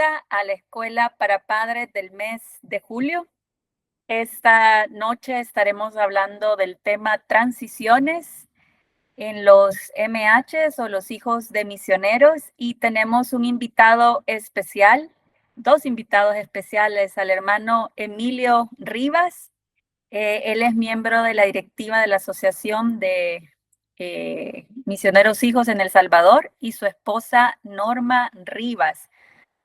bienvenida a la Escuela para Padres del mes de julio. Esta noche estaremos hablando del tema transiciones en los MHs o los hijos de misioneros, y tenemos un invitado especial, dos invitados especiales, al hermano Emilio Rivas. Él es miembro de la directiva de la Asociación de Misioneros Hijos en El Salvador, y su esposa Norma Rivas.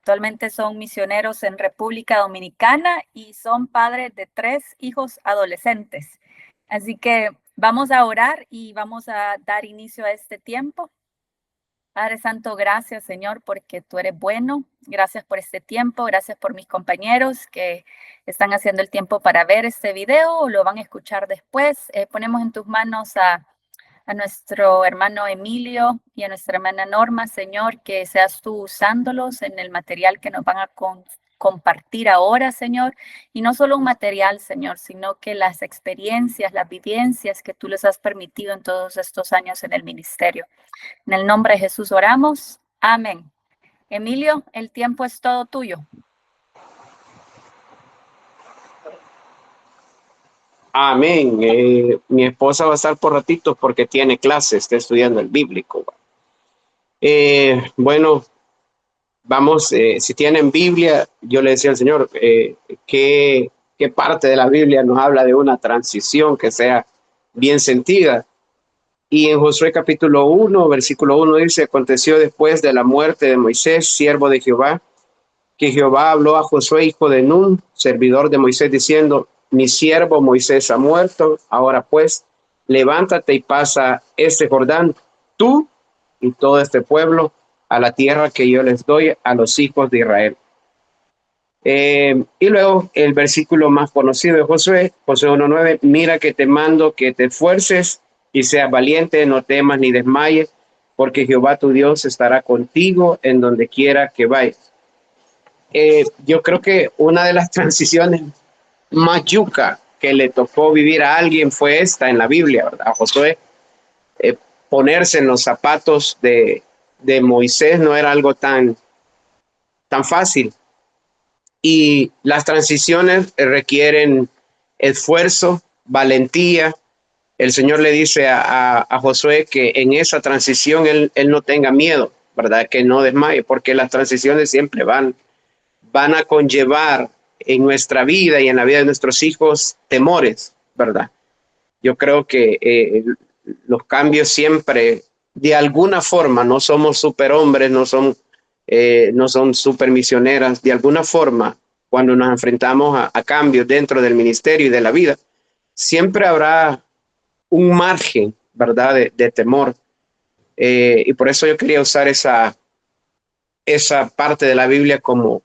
Actualmente son misioneros en República Dominicana y son padres de 3 hijos adolescentes. Así que vamos a orar y vamos a dar inicio a este tiempo. Padre Santo, gracias, Señor, porque tú eres bueno. Gracias por este tiempo, gracias por mis compañeros que están haciendo el tiempo para ver este video o lo van a escuchar después. Ponemos en tus manos a nuestro hermano Emilio y a nuestra hermana Norma, Señor, que seas tú usándolos en el material que nos van a compartir ahora, Señor, y no solo un material, Señor, sino que las experiencias, las vivencias que tú les has permitido en todos estos años en el ministerio. En el nombre de Jesús oramos. Amén. Emilio, el tiempo es todo tuyo. Amén. Mi esposa va a estar por ratitos porque tiene clases, está estudiando el bíblico. Bueno, vamos, si tienen Biblia, yo le decía al Señor, ¿qué parte de la Biblia nos habla de una transición que sea bien sentida? Y en Josué capítulo 1, versículo 1 dice: aconteció después de la muerte de Moisés, siervo de Jehová, que Jehová habló a Josué, hijo de Nun, servidor de Moisés, diciendo: mi siervo Moisés ha muerto. Ahora pues, levántate y pasa este Jordán, tú y todo este pueblo, a la tierra que yo les doy a los hijos de Israel. Y luego el versículo más conocido de Josué, Josué 1:9: mira que te mando que te esfuerces y seas valiente, no temas ni desmayes, porque Jehová tu Dios estará contigo en donde quiera que vayas. Yo creo que una de las transiciones más yuca que le tocó vivir a alguien fue esta en la Biblia, ¿verdad? Josué, ponerse en los zapatos de Moisés no era algo tan fácil. Y las transiciones requieren esfuerzo, valentía. El Señor le dice a Josué que en esa transición él no tenga miedo, ¿verdad? Que no desmaye, porque las transiciones siempre van a conllevar en nuestra vida y en la vida de nuestros hijos temores, ¿verdad? Yo creo que los cambios siempre, de alguna forma, no somos superhombres, no son super misioneras, de alguna forma, cuando nos enfrentamos a cambios dentro del ministerio y de la vida, siempre habrá un margen, ¿verdad?, de temor. Y por eso yo quería usar esa parte de la Biblia como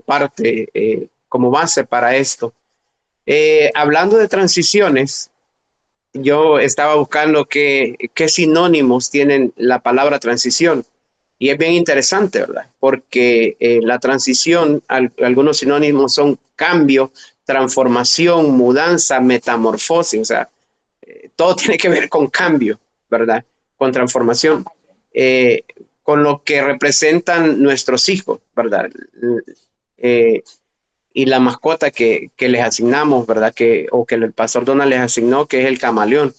parte, como base para esto. Hablando de transiciones, yo estaba buscando qué sinónimos tienen la palabra transición. Y es bien interesante, ¿verdad? Porque la transición, algunos sinónimos son cambio, transformación, mudanza, metamorfosis. O sea, todo tiene que ver con cambio, ¿verdad? Con transformación. Con lo que representan nuestros hijos, ¿verdad? Y la mascota que les asignamos, ¿verdad? O que el pastor Donald les asignó, que es el camaleón.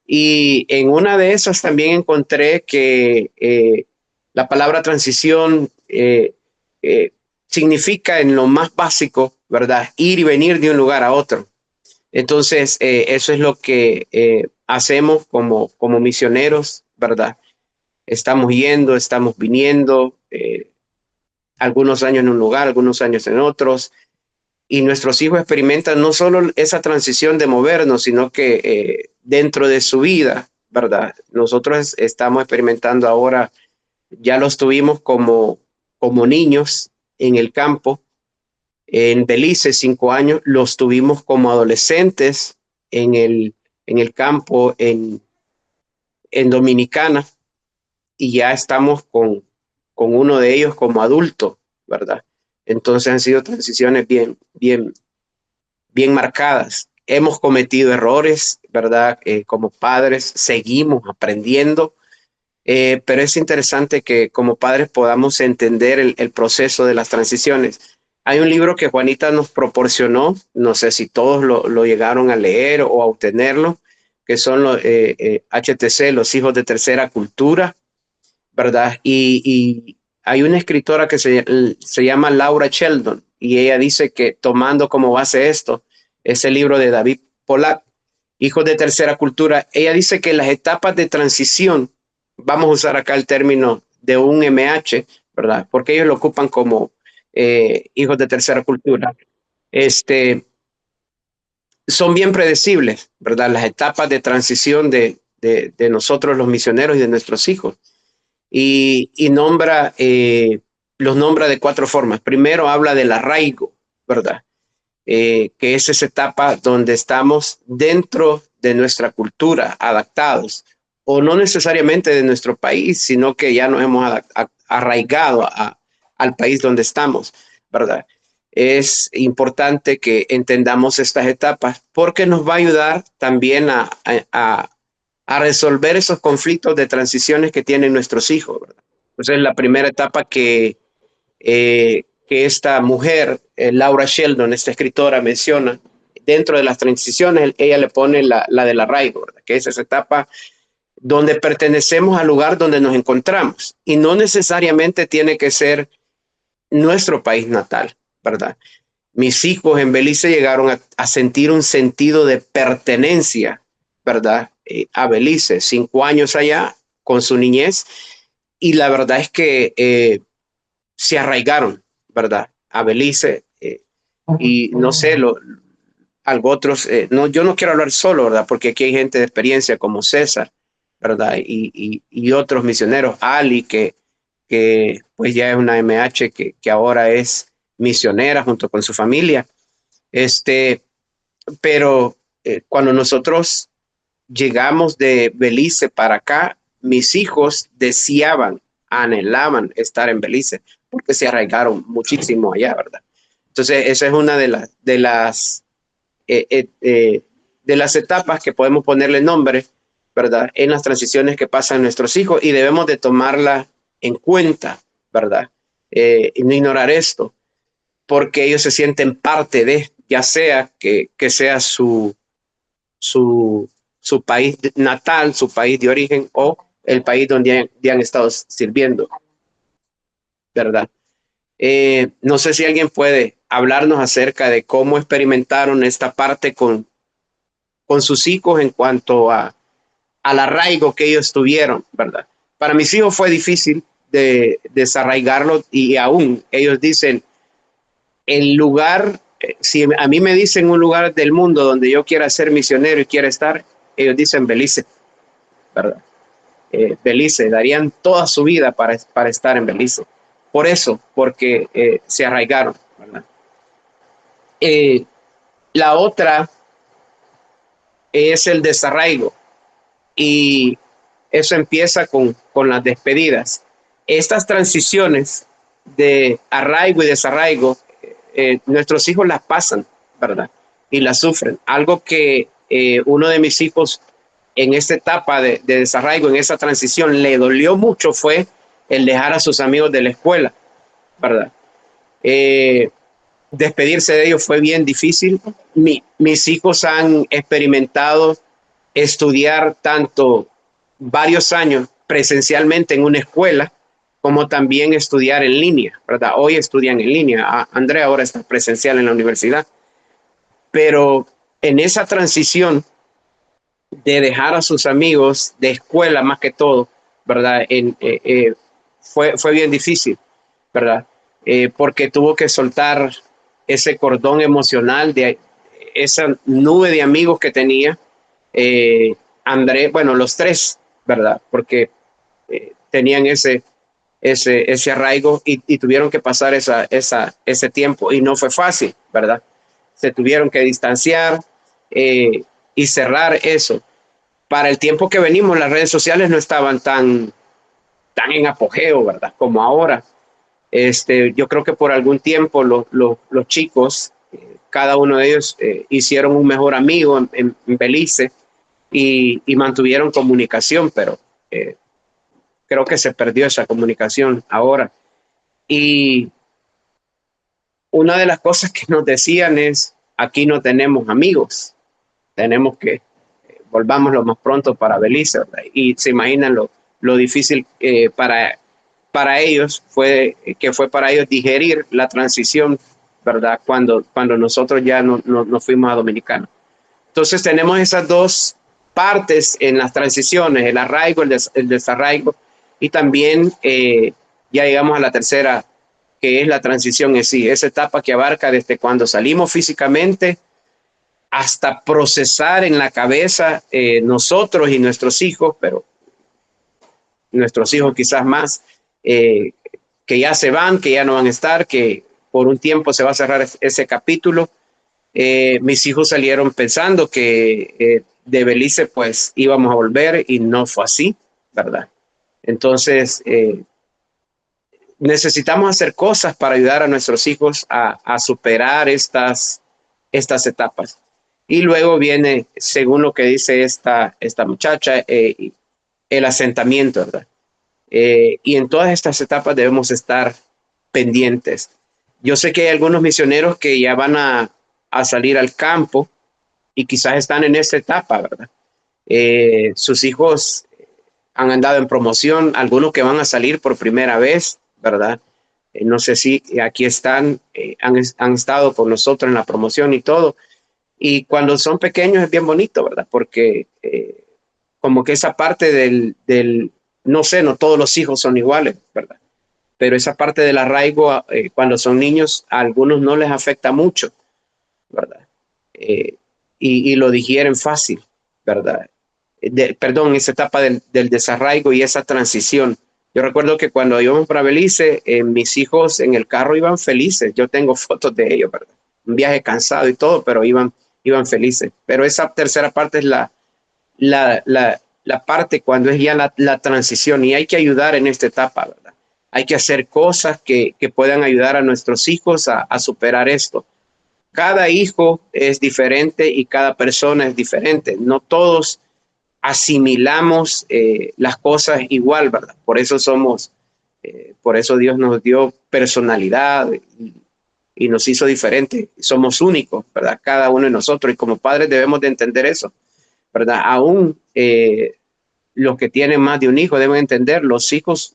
Y en una de esas también encontré que la palabra transición significa en lo más básico, ¿verdad? Ir y venir de un lugar a otro. Entonces, eso es lo que hacemos como misioneros, ¿verdad? Estamos yendo, estamos viniendo, algunos años en un lugar, algunos años en otros, y nuestros hijos experimentan no solo esa transición de movernos, sino que dentro de su vida, ¿verdad? Nosotros estamos experimentando ahora, ya los tuvimos como niños en el campo, en Belice, 5 años, los tuvimos como adolescentes en el campo en Dominicana, y ya estamos con uno de ellos como adulto, ¿verdad? Entonces han sido transiciones bien marcadas. Hemos cometido errores, ¿verdad? Como padres seguimos aprendiendo. pero es interesante que como padres podamos entender el proceso de las transiciones. Hay un libro que Juanita nos proporcionó, no sé si todos lo llegaron a leer o a obtenerlo, que son los HTC, los hijos de tercera cultura, ¿verdad? Y hay una escritora que se llama Laura Sheldon, y ella dice que tomando como base esto, ese libro de David Pollack, hijos de tercera cultura, ella dice que las etapas de transición, vamos a usar acá el término de un MH, ¿verdad? Porque ellos lo ocupan como hijos de tercera cultura. Son bien predecibles, ¿verdad? Las etapas de transición de nosotros los misioneros y de nuestros hijos. Y los nombra de 4 formas. Primero habla del arraigo, ¿verdad? Que es esa etapa donde estamos dentro de nuestra cultura, adaptados, o no necesariamente de nuestro país, sino que ya nos hemos arraigado al país donde estamos, ¿verdad? Es importante que entendamos estas etapas porque nos va a ayudar también a resolver esos conflictos de transiciones que tienen nuestros hijos, ¿verdad? Entonces, la primera etapa que esta mujer, Laura Sheldon, esta escritora, menciona, dentro de las transiciones, ella le pone la del arraigo, ¿verdad? Que es esa etapa donde pertenecemos al lugar donde nos encontramos. Y no necesariamente tiene que ser nuestro país natal, ¿verdad? Mis hijos en Belice llegaron a sentir un sentido de pertenencia, ¿verdad? A Belice, 5 años allá con su niñez. Y la verdad es que se arraigaron, ¿verdad? A Belice. Y no sé, algo otros, no, yo no quiero hablar solo, ¿verdad? Porque aquí hay gente de experiencia como César, ¿verdad? Y otros misioneros, Ali, que pues ya es una MH que ahora es misionera junto con su familia. Pero cuando nosotros llegamos de Belice para acá, mis hijos deseaban, anhelaban estar en Belice porque se arraigaron muchísimo allá, ¿verdad? Entonces, esa es una de las etapas que podemos ponerle nombre, ¿verdad? En las transiciones que pasan nuestros hijos y debemos de tomarla en cuenta, ¿verdad? Y no ignorar esto, porque ellos se sienten parte de, ya sea que sea su país natal, su país de origen o el país donde han estado sirviendo, ¿verdad? No sé si alguien puede hablarnos acerca de cómo experimentaron esta parte con sus hijos en cuanto al arraigo que ellos tuvieron, ¿verdad? Para mis hijos fue difícil de desarraigarlo y aún ellos dicen, el lugar, si a mí me dicen un lugar del mundo donde yo quiera ser misionero y quiera estar, ellos dicen Belice, ¿verdad? Belice, darían toda su vida para estar en Belice. Por eso, porque se arraigaron, ¿verdad? La otra es el desarraigo y eso empieza con las despedidas. Estas transiciones de arraigo y desarraigo, nuestros hijos las pasan, ¿verdad? Y las sufren. Algo que uno de mis hijos en esta etapa de desarraigo, en esa transición, le dolió mucho fue el dejar a sus amigos de la escuela, ¿verdad? Despedirse de ellos fue bien difícil. Mis hijos han experimentado estudiar tanto varios años presencialmente en una escuela como también estudiar en línea, ¿verdad? Hoy estudian en línea. Andrea ahora está presencial en la universidad. Pero en esa transición de dejar a sus amigos de escuela más que todo, ¿verdad? Fue bien difícil, ¿verdad? Porque tuvo que soltar ese cordón emocional de esa nube de amigos que tenía. André, bueno, los 3, ¿verdad? Porque tenían ese arraigo y tuvieron que pasar ese tiempo y no fue fácil, ¿verdad? Se tuvieron que distanciar y cerrar eso. Para el tiempo que venimos, las redes sociales no estaban tan en apogeo, ¿verdad? Como ahora. Yo creo que por algún tiempo los chicos, cada uno de ellos hicieron un mejor amigo en Belice y mantuvieron comunicación, pero creo que se perdió esa comunicación ahora. Y una de las cosas que nos decían es, aquí no tenemos amigos, tenemos que volvamos lo más pronto para Belice, ¿verdad? Y se imaginan lo difícil para ellos fue para ellos digerir la transición, ¿verdad? Cuando nosotros ya no fuimos a Dominicana. Entonces tenemos esas dos partes en las transiciones, el arraigo, el desarraigo, y también ya llegamos a la tercera, que es la transición en sí, esa etapa que abarca desde cuando salimos físicamente hasta procesar en la cabeza nosotros y nuestros hijos, pero nuestros hijos quizás más, que ya se van, que ya no van a estar, que por un tiempo se va a cerrar ese capítulo. Mis hijos salieron pensando que de Belice pues íbamos a volver y no fue así, ¿verdad? Entonces, necesitamos hacer cosas para ayudar a nuestros hijos a superar estas etapas. Y luego viene, según lo que dice esta muchacha, el asentamiento, ¿verdad? Y en todas estas etapas debemos estar pendientes. Yo sé que hay algunos misioneros que ya van a salir al campo y quizás están en esta etapa, ¿verdad? Sus hijos han andado en promoción, algunos que van a salir por primera vez, ¿verdad? No sé si aquí están, han estado con nosotros en la promoción y todo. Y cuando son pequeños es bien bonito, ¿verdad? Porque como que esa parte del, no sé, no todos los hijos son iguales, ¿verdad? Pero esa parte del arraigo, cuando son niños, a algunos no les afecta mucho, ¿verdad? Y lo digieren fácil, ¿verdad? Perdón, esa etapa del desarraigo y esa transición. Yo recuerdo que cuando íbamos para Belice, mis hijos en el carro iban felices. Yo tengo fotos de ellos, ¿verdad? Un viaje cansado y todo, pero iban felices. Pero esa tercera parte es la parte cuando es ya la transición y hay que ayudar en esta etapa, ¿verdad? Hay que hacer cosas que puedan ayudar a nuestros hijos a superar esto. Cada hijo es diferente y cada persona es diferente. No todos asimilamos las cosas igual, ¿verdad? Por eso por eso Dios nos dio personalidad y nos hizo diferentes. Somos únicos, ¿verdad? Cada uno de nosotros y como padres debemos de entender eso, ¿verdad? Aún los que tienen más de un hijo deben entender, los hijos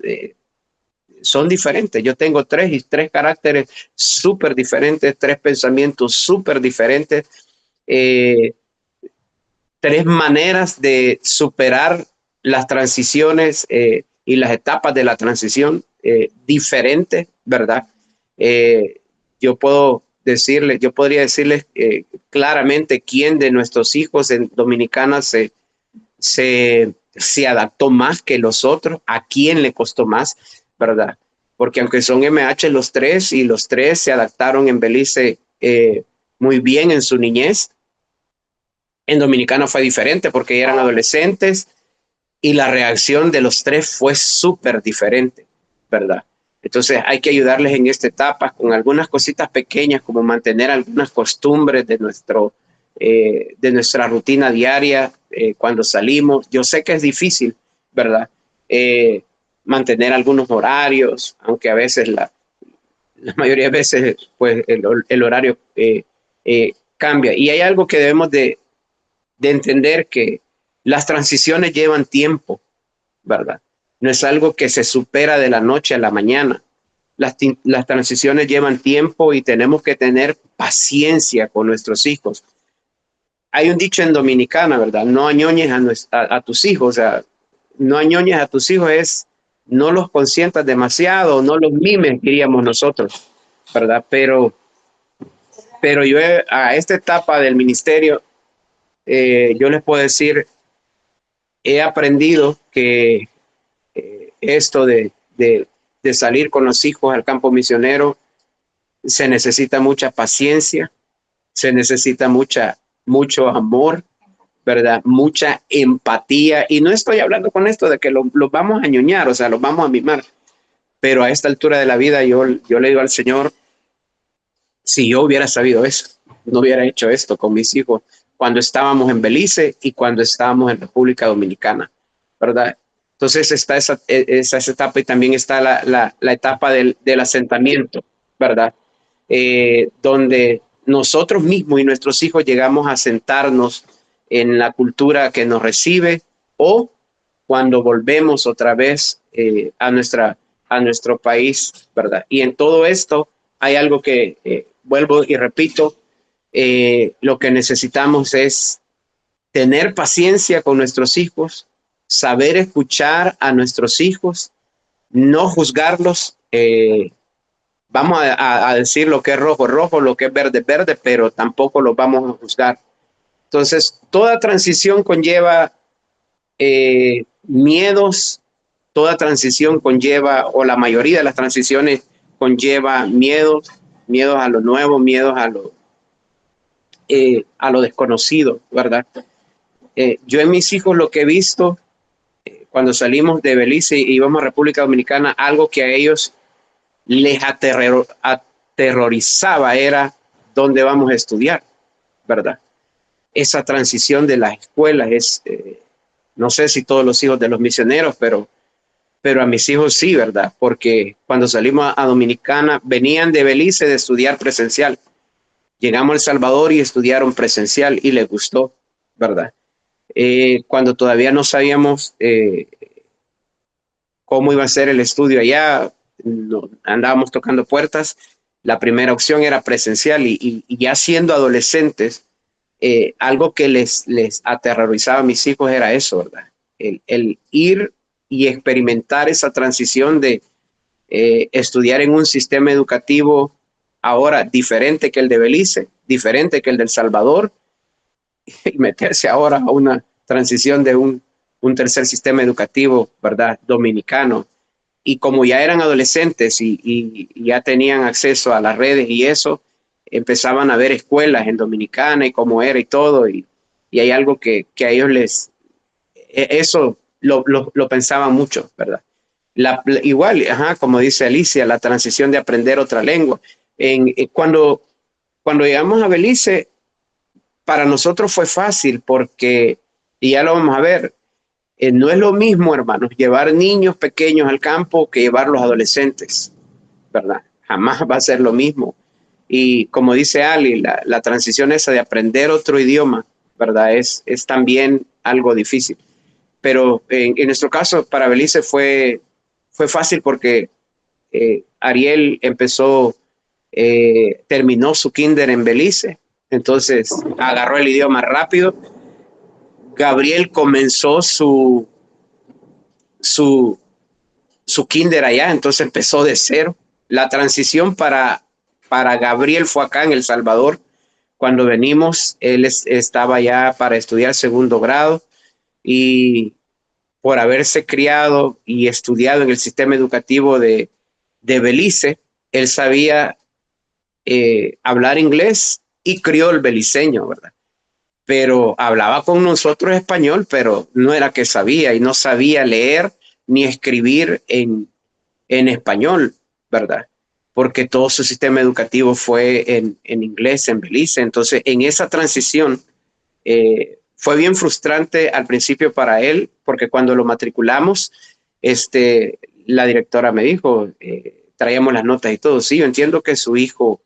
son diferentes. Yo tengo tres caracteres súper diferentes, tres pensamientos súper diferentes, tres maneras de superar las transiciones y las etapas de la transición diferentes, ¿verdad? Yo podría decirles claramente quién de nuestros hijos en Dominicana se adaptó más que los otros, a quién le costó más, ¿verdad? Porque aunque son MH los tres y los tres se adaptaron en Belice muy bien en su niñez, en Dominicana fue diferente porque eran adolescentes y la reacción de los tres fue súper diferente, ¿verdad? Entonces hay que ayudarles en esta etapa con algunas cositas pequeñas como mantener algunas costumbres de nuestra rutina diaria cuando salimos. Yo sé que es difícil, ¿verdad? Mantener algunos horarios, aunque a veces la mayoría de veces pues el horario cambia. Y hay algo que debemos de entender, que las transiciones llevan tiempo, ¿verdad? No es algo que se supera de la noche a la mañana. Las transiciones llevan tiempo y tenemos que tener paciencia con nuestros hijos. Hay un dicho en Dominicana, ¿verdad? No añoñes a tus hijos. O sea, no añoñes a tus hijos es no los consientas demasiado, no los mimes, diríamos nosotros, ¿verdad? Pero yo a esta etapa del ministerio, yo les puedo decir, he aprendido que esto de salir con los hijos al campo misionero se necesita mucha paciencia, se necesita mucho amor, ¿verdad? Mucha empatía. Y no estoy hablando con esto de que los vamos a ñoñar, o sea, los vamos a mimar. Pero a esta altura de la vida yo le digo al Señor, si yo hubiera sabido eso, no hubiera hecho esto con mis hijos cuando estábamos en Belice y cuando estábamos en República Dominicana, ¿verdad? Entonces está esa etapa y también está la etapa del asentamiento, ¿verdad? Donde nosotros mismos y nuestros hijos llegamos a sentarnos en la cultura que nos recibe o cuando volvemos otra vez a nuestro país, ¿verdad? Y en todo esto hay algo que vuelvo y repito, lo que necesitamos es tener paciencia con nuestros hijos, saber escuchar a nuestros hijos, no juzgarlos. Vamos a decir lo que es rojo, rojo, lo que es verde, verde, pero tampoco los vamos a juzgar. Entonces, toda transición conlleva miedos, toda transición conlleva, o la mayoría de las transiciones conlleva miedos, miedos a lo nuevo, miedos a lo desconocido, ¿verdad? Yo en mis hijos lo que he visto cuando salimos de Belice y íbamos a República Dominicana, algo que a ellos les aterrorizaba era dónde vamos a estudiar, ¿verdad? Esa transición de las escuelas es, no sé si todos los hijos de los misioneros, pero a mis hijos sí, ¿verdad? Porque cuando salimos a Dominicana, venían de Belice de estudiar presencial. Llegamos a El Salvador y estudiaron presencial y les gustó, ¿verdad? Cuando todavía no sabíamos cómo iba a ser el estudio allá, no, andábamos tocando puertas. La primera opción era presencial y ya siendo adolescentes, algo que les aterrorizaba a mis hijos era eso, ¿verdad? El ir y experimentar esa transición de estudiar en un sistema educativo ahora diferente que el de Belice, diferente que el de El Salvador, y meterse ahora a una transición de un tercer sistema educativo, ¿verdad? Dominicano. Y como ya eran adolescentes y ya tenían acceso a las redes y eso, empezaban a ver escuelas en Dominicana y cómo era y todo. Y hay algo que a ellos eso lo pensaban mucho, ¿verdad? Igual, como dice Alicia, la transición de aprender otra lengua. Cuando llegamos a Belice, para nosotros fue fácil porque, y ya lo vamos a ver, no es lo mismo, hermanos, llevar niños pequeños al campo que llevar los adolescentes, ¿verdad? Jamás va a ser lo mismo. Y como dice Ali, la transición esa de aprender otro idioma, ¿verdad? Es también algo difícil. Pero en nuestro caso, para Belice fue fácil porque Ariel terminó su kinder en Belice, entonces agarró el idioma rápido. Gabriel comenzó su kinder allá, entonces empezó de cero. La transición para Gabriel fue acá en El Salvador. Cuando venimos, él estaba ya para estudiar segundo grado y por haberse criado y estudiado en el sistema educativo de Belice, él sabía hablar inglés y criol beliceño, ¿verdad? Pero hablaba con nosotros español, pero no era que sabía y no sabía leer ni escribir en español, ¿verdad? Porque todo su sistema educativo fue en inglés, en Belice. Entonces, en esa transición fue bien frustrante al principio para él, porque cuando lo matriculamos, la directora me dijo, traíamos las notas y todo. Sí, yo entiendo que su hijo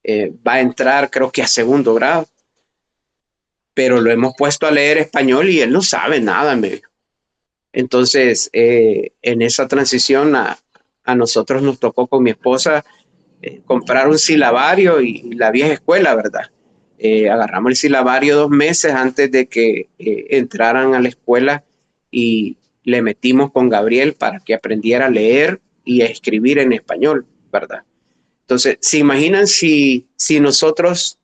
va a entrar, creo que a segundo grado, pero lo hemos puesto a leer español y él no sabe nada, me dijo. Entonces, en esa transición a nosotros nos tocó con mi esposa comprar un silabario y la vieja escuela, ¿verdad? Agarramos el silabario 2 meses antes de que entraran a la escuela y le metimos con Gabriel para que aprendiera a leer y a escribir en español, ¿verdad? Entonces, ¿se imaginan si nosotros,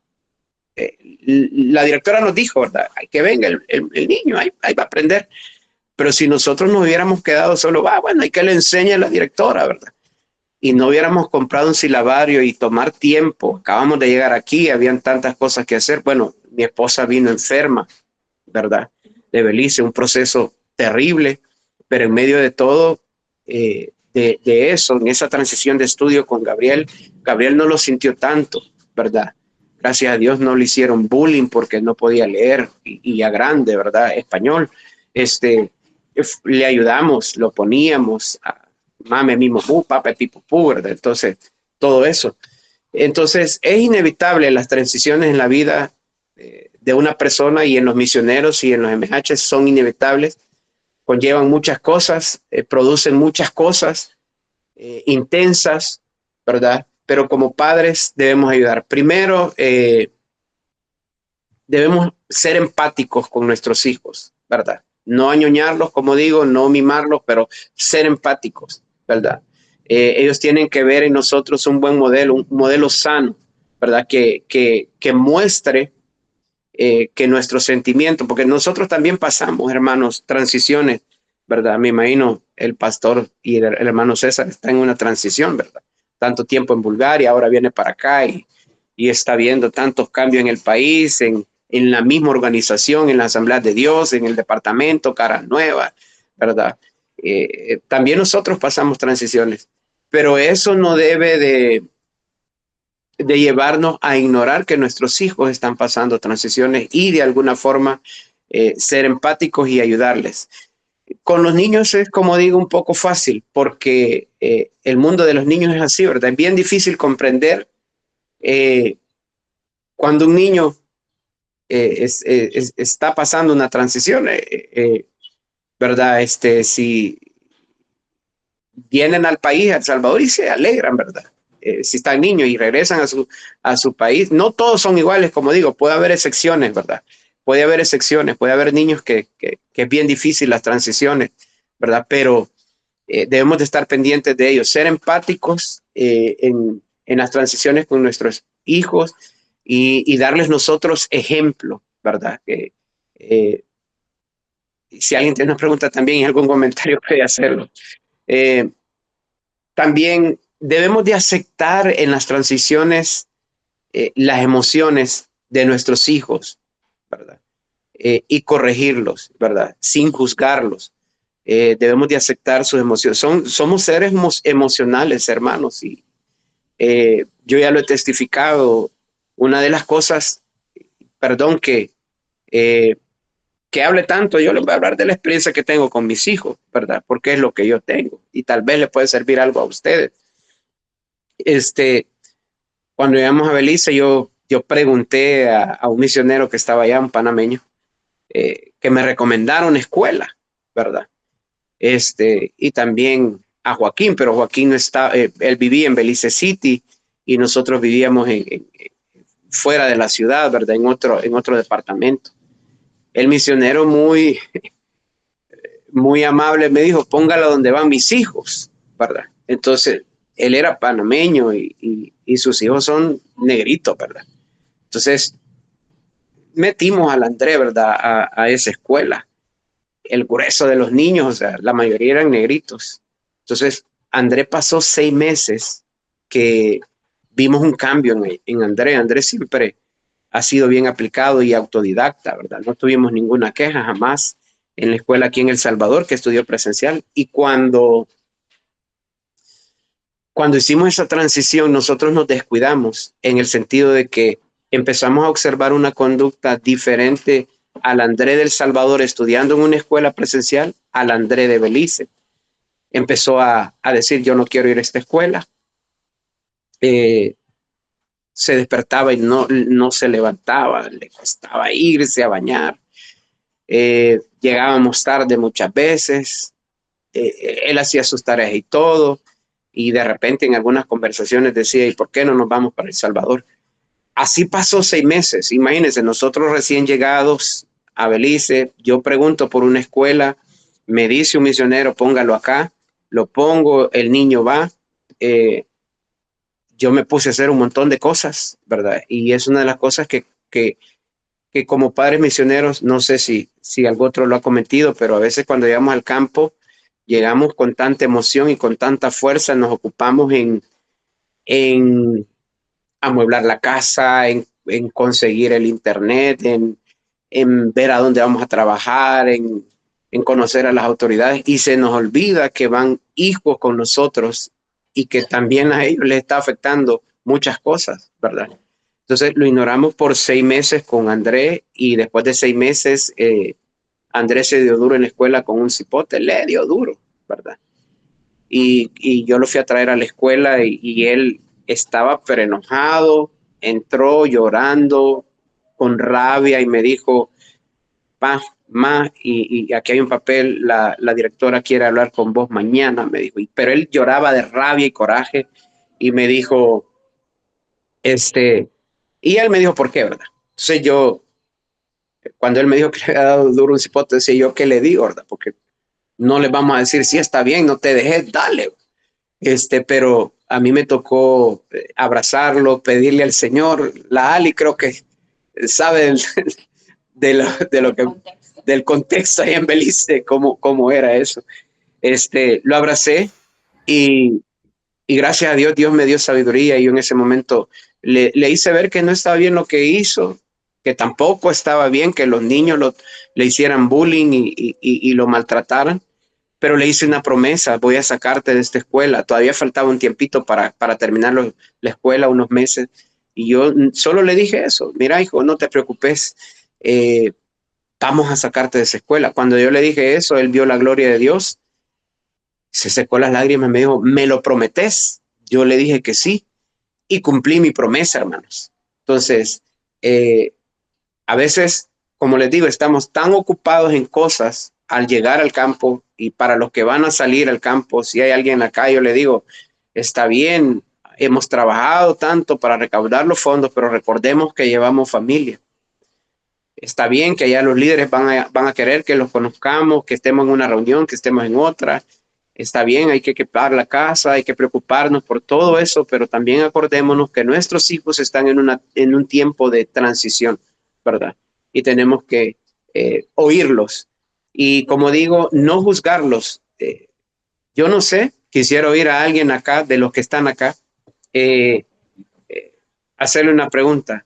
la directora nos dijo, ¿verdad? Hay que venga el niño, ahí va a aprender. Pero si nosotros nos hubiéramos quedado solo, bueno, hay que le enseñe a la directora, ¿verdad? Y no hubiéramos comprado un silabario y tomar tiempo. Acabamos de llegar aquí, habían tantas cosas que hacer. Bueno, mi esposa vino enferma, ¿verdad? De Belice, un proceso terrible, pero en medio de todo, de eso, en esa transición de estudio con Gabriel no lo sintió tanto, ¿verdad? Gracias a Dios no le hicieron bullying porque no podía leer y ya grande, ¿verdad? Español. le ayudamos, lo poníamos a mame, mimo, pape, pipo, ¿verdad? Entonces, todo eso. Entonces, es inevitable las transiciones en la vida de una persona, y en los misioneros y en los MH son inevitables, conllevan muchas cosas, producen muchas cosas intensas, ¿verdad? Pero como padres debemos ayudar. Primero, debemos ser empáticos con nuestros hijos, ¿verdad? No añoñarlos, como digo, no mimarlos, pero ser empáticos, ¿verdad? Ellos tienen que ver en nosotros un buen modelo, un modelo sano, ¿verdad? Que muestre que nuestro sentimiento, porque nosotros también pasamos, hermanos, transiciones, ¿verdad? Me imagino el pastor y el hermano César está en una transición, ¿verdad? Tanto tiempo en Bulgaria, ahora viene para acá y está viendo tantos cambios en el país, en la misma organización, en la Asamblea de Dios, en el departamento, caras nuevas, ¿verdad? También nosotros pasamos transiciones, pero eso no debe de llevarnos a ignorar que nuestros hijos están pasando transiciones y de alguna forma ser empáticos y ayudarles. Con los niños es, como digo, un poco fácil porque el mundo de los niños es así, ¿verdad? Es bien difícil comprender cuando un niño está pasando una transición, ¿verdad? Si vienen al país, a El Salvador, y se alegran, ¿verdad? Si están niños y regresan a su país, no todos son iguales, como digo, puede haber excepciones, ¿verdad? Puede haber excepciones, puede haber niños que es bien difícil las transiciones, ¿verdad? Pero debemos de estar pendientes de ellos, ser empáticos en las transiciones con nuestros hijos y darles nosotros ejemplo, ¿verdad? Si alguien tiene una pregunta también y algún comentario puede hacerlo. También debemos de aceptar en las transiciones las emociones de nuestros hijos, ¿verdad? Y corregirlos, ¿verdad? Sin juzgarlos. Debemos de aceptar sus emociones. Somos seres emocionales, hermanos, y yo ya lo he testificado. Una de las cosas, perdón que hable tanto, yo les voy a hablar de la experiencia que tengo con mis hijos, ¿verdad? Porque es lo que yo tengo y tal vez le puede servir algo a ustedes. Cuando llegamos a Belice, yo pregunté a un misionero que estaba allá, un panameño, que me recomendara una escuela, ¿verdad? Y también a Joaquín, pero Joaquín no está, él vivía en Belice City y nosotros vivíamos fuera de la ciudad, ¿verdad? En otro departamento. El misionero muy amable me dijo, póngala donde van mis hijos, ¿verdad? Entonces, él era panameño y sus hijos son negritos, ¿verdad? Entonces, metimos al André, ¿verdad? A esa escuela. El grueso de los niños, o sea, la mayoría eran negritos. Entonces, André pasó 6 meses que vimos un cambio en André. André siempre ha sido bien aplicado y autodidacta, ¿verdad? No tuvimos ninguna queja jamás en la escuela aquí en El Salvador, que estudió presencial. Y cuando hicimos esa transición, nosotros nos descuidamos en el sentido de que empezamos a observar una conducta diferente al André del Salvador estudiando en una escuela presencial al André de Belice. Empezó a decir, yo no quiero ir a esta escuela. Se despertaba y no se levantaba, le costaba irse a bañar. Llegábamos tarde muchas veces. Él hacía sus tareas y todo. Y de repente en algunas conversaciones decía, ¿y por qué no nos vamos para El Salvador? Así pasó 6 meses. Imagínense, nosotros recién llegados a Belice, yo pregunto por una escuela, me dice un misionero, póngalo acá, lo pongo, el niño va. Yo me puse a hacer un montón de cosas, ¿verdad? Y es una de las cosas que como padres misioneros, no sé si algo otro lo ha cometido, pero a veces cuando llegamos al campo, llegamos con tanta emoción y con tanta fuerza, nos ocupamos en amueblar la casa, en conseguir el internet, en ver a dónde vamos a trabajar, en conocer a las autoridades, y se nos olvida que van hijos con nosotros y que también a ellos les está afectando muchas cosas, ¿verdad? Entonces lo ignoramos por 6 meses con André y después de 6 meses Andrés se dio duro en la escuela con un cipote, le dio duro, ¿verdad? Y yo lo fui a traer a la escuela y él estaba pero enojado, entró llorando, con rabia y me dijo, pa, ma, y aquí hay un papel, la directora quiere hablar con vos mañana, me dijo. Pero él lloraba de rabia y coraje y me dijo, y él me dijo, ¿por qué, verdad? Entonces yo, cuando él me dijo que le había dado duro un cipote, decía yo, ¿qué le digo, verdad? Porque no le vamos a decir, sí, está bien, no te dejes, dale. Pero a mí me tocó abrazarlo, pedirle al Señor. La Ali creo que sabe del contexto ahí en Belice, cómo era eso. Lo abracé y, y gracias a Dios, Dios me dio sabiduría y yo en ese momento le hice ver que no estaba bien lo que hizo, que tampoco estaba bien que los niños le hicieran bullying y lo maltrataran, pero le hice una promesa, voy a sacarte de esta escuela. Todavía faltaba un tiempito para terminar la escuela, unos meses, y yo solo le dije eso, mira hijo, no te preocupes, vamos a sacarte de esa escuela. Cuando yo le dije eso, él vio la gloria de Dios, se secó las lágrimas, me dijo, ¿me lo prometes? Yo le dije que sí y cumplí mi promesa, hermanos. Entonces, a veces, como les digo, estamos tan ocupados en cosas al llegar al campo y para los que van a salir al campo, si hay alguien acá, yo le digo, está bien, hemos trabajado tanto para recaudar los fondos, pero recordemos que llevamos familia. Está bien que allá los líderes van a querer que los conozcamos, que estemos en una reunión, que estemos en otra. Está bien, hay que equipar la casa, hay que preocuparnos por todo eso, pero también acordémonos que nuestros hijos están en un tiempo de transición, ¿verdad? Y tenemos que oírlos. Y como digo, no juzgarlos. Yo no sé, quisiera oír a alguien acá, de los que están acá, eh, hacerle una pregunta.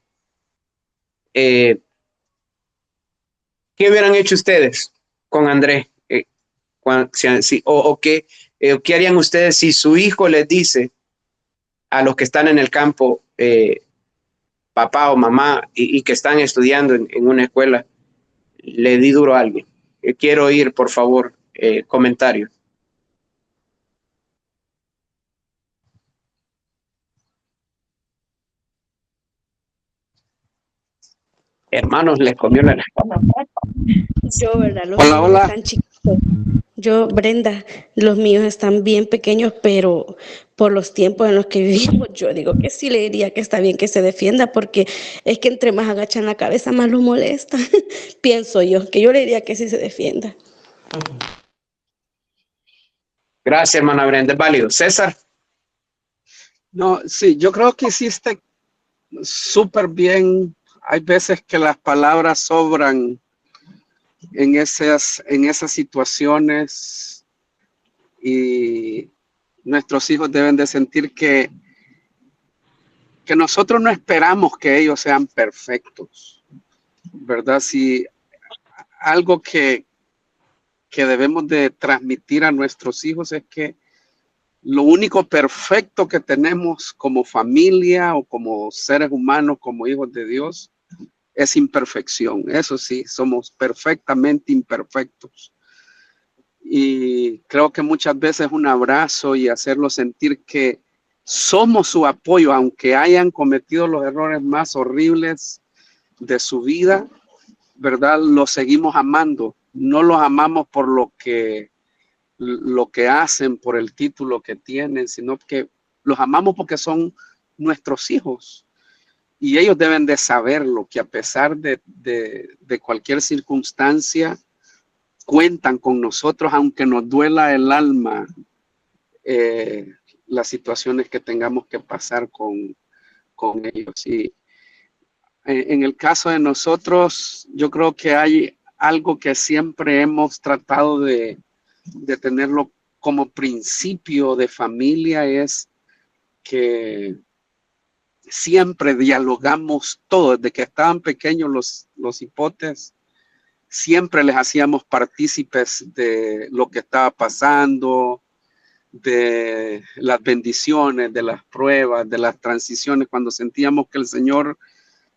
¿Qué hubieran hecho ustedes con Andrés? ¿Qué harían ustedes si su hijo les dice a los que están en el campo, papá o mamá, y que están estudiando en una escuela, le di duro a alguien? Quiero oír, por favor, comentarios. Hermanos, les comió la... Yo, ¿verdad? Los Hola, míos hola. están chiquitos. Yo, Brenda, los míos están bien pequeños, pero por los tiempos en los que vivimos, yo digo que sí le diría que está bien que se defienda, porque es que entre más agachan la cabeza, más lo molesta. Pienso yo, que yo le diría que sí se defienda. Gracias, hermana Brenda. Es válido. César. No, sí, yo creo que hiciste súper bien. Hay veces que las palabras sobran en esas situaciones y nuestros hijos deben de sentir que nosotros no esperamos que ellos sean perfectos, ¿verdad? Si algo que debemos de transmitir a nuestros hijos es que lo único perfecto que tenemos como familia o como seres humanos, como hijos de Dios, es imperfección. Eso sí, somos perfectamente imperfectos. Y creo que muchas veces un abrazo y hacerlos sentir que somos su apoyo, aunque hayan cometido los errores más horribles de su vida, ¿verdad? Los seguimos amando. No los amamos por lo que hacen, por el título que tienen, sino que los amamos porque son nuestros hijos. Y ellos deben de saberlo, que a pesar de cualquier circunstancia, cuentan con nosotros, aunque nos duela el alma las situaciones que tengamos que pasar con ellos. Y en el caso de nosotros, yo creo que hay algo que siempre hemos tratado de tenerlo como principio de familia, es que siempre dialogamos todo. Desde que estaban pequeños los hipotes, siempre les hacíamos partícipes de lo que estaba pasando, de las bendiciones, de las pruebas, de las transiciones, cuando sentíamos que el Señor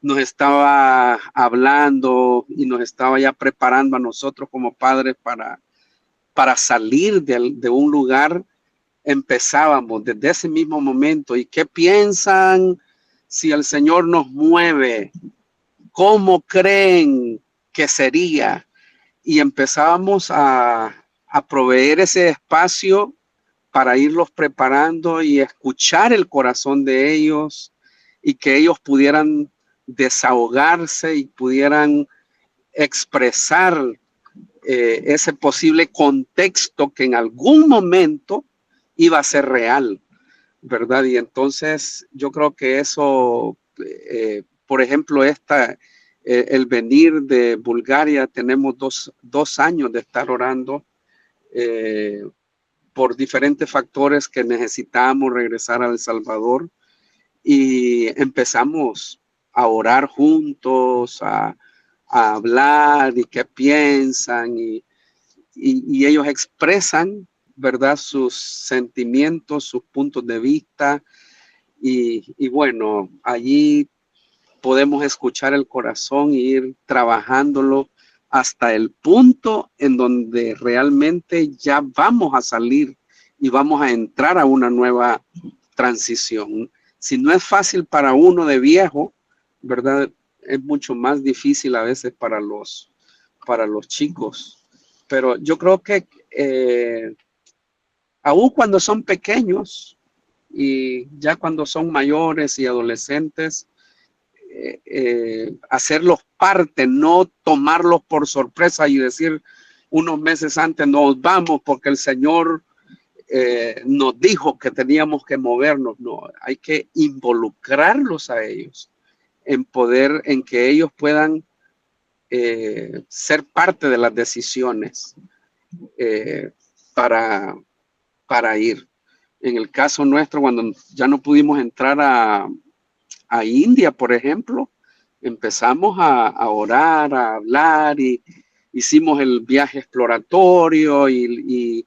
nos estaba hablando y nos estaba ya preparando a nosotros como padres para salir de un lugar. Empezábamos desde ese mismo momento. ¿Y qué piensan si el Señor nos mueve? ¿Cómo creen que sería? Y empezábamos a proveer ese espacio para irlos preparando y escuchar el corazón de ellos y que ellos pudieran desahogarse y pudieran expresar ese posible contexto que en algún momento iba a ser real, ¿verdad? Y entonces yo creo que eso, por ejemplo, el venir de Bulgaria, tenemos dos años de estar orando por diferentes factores que necesitamos regresar a El Salvador, y empezamos a orar juntos, a hablar y qué piensan, y ellos expresan, ¿verdad?, sus sentimientos, sus puntos de vista, y bueno, allí podemos escuchar el corazón e ir trabajándolo hasta el punto en donde realmente ya vamos a salir y vamos a entrar a una nueva transición. Si no es fácil para uno de viejo, ¿verdad?, es mucho más difícil a veces para los chicos. Pero yo creo que aun cuando son pequeños y ya cuando son mayores y adolescentes, hacerlos parte, no tomarlos por sorpresa y decir unos meses antes nos vamos porque el Señor nos dijo que teníamos que movernos. No, hay que involucrarlos a ellos en que ellos puedan ser parte de las decisiones para ir. En el caso nuestro, cuando ya no pudimos entrar a India, por ejemplo, empezamos a orar, a hablar, y hicimos el viaje exploratorio y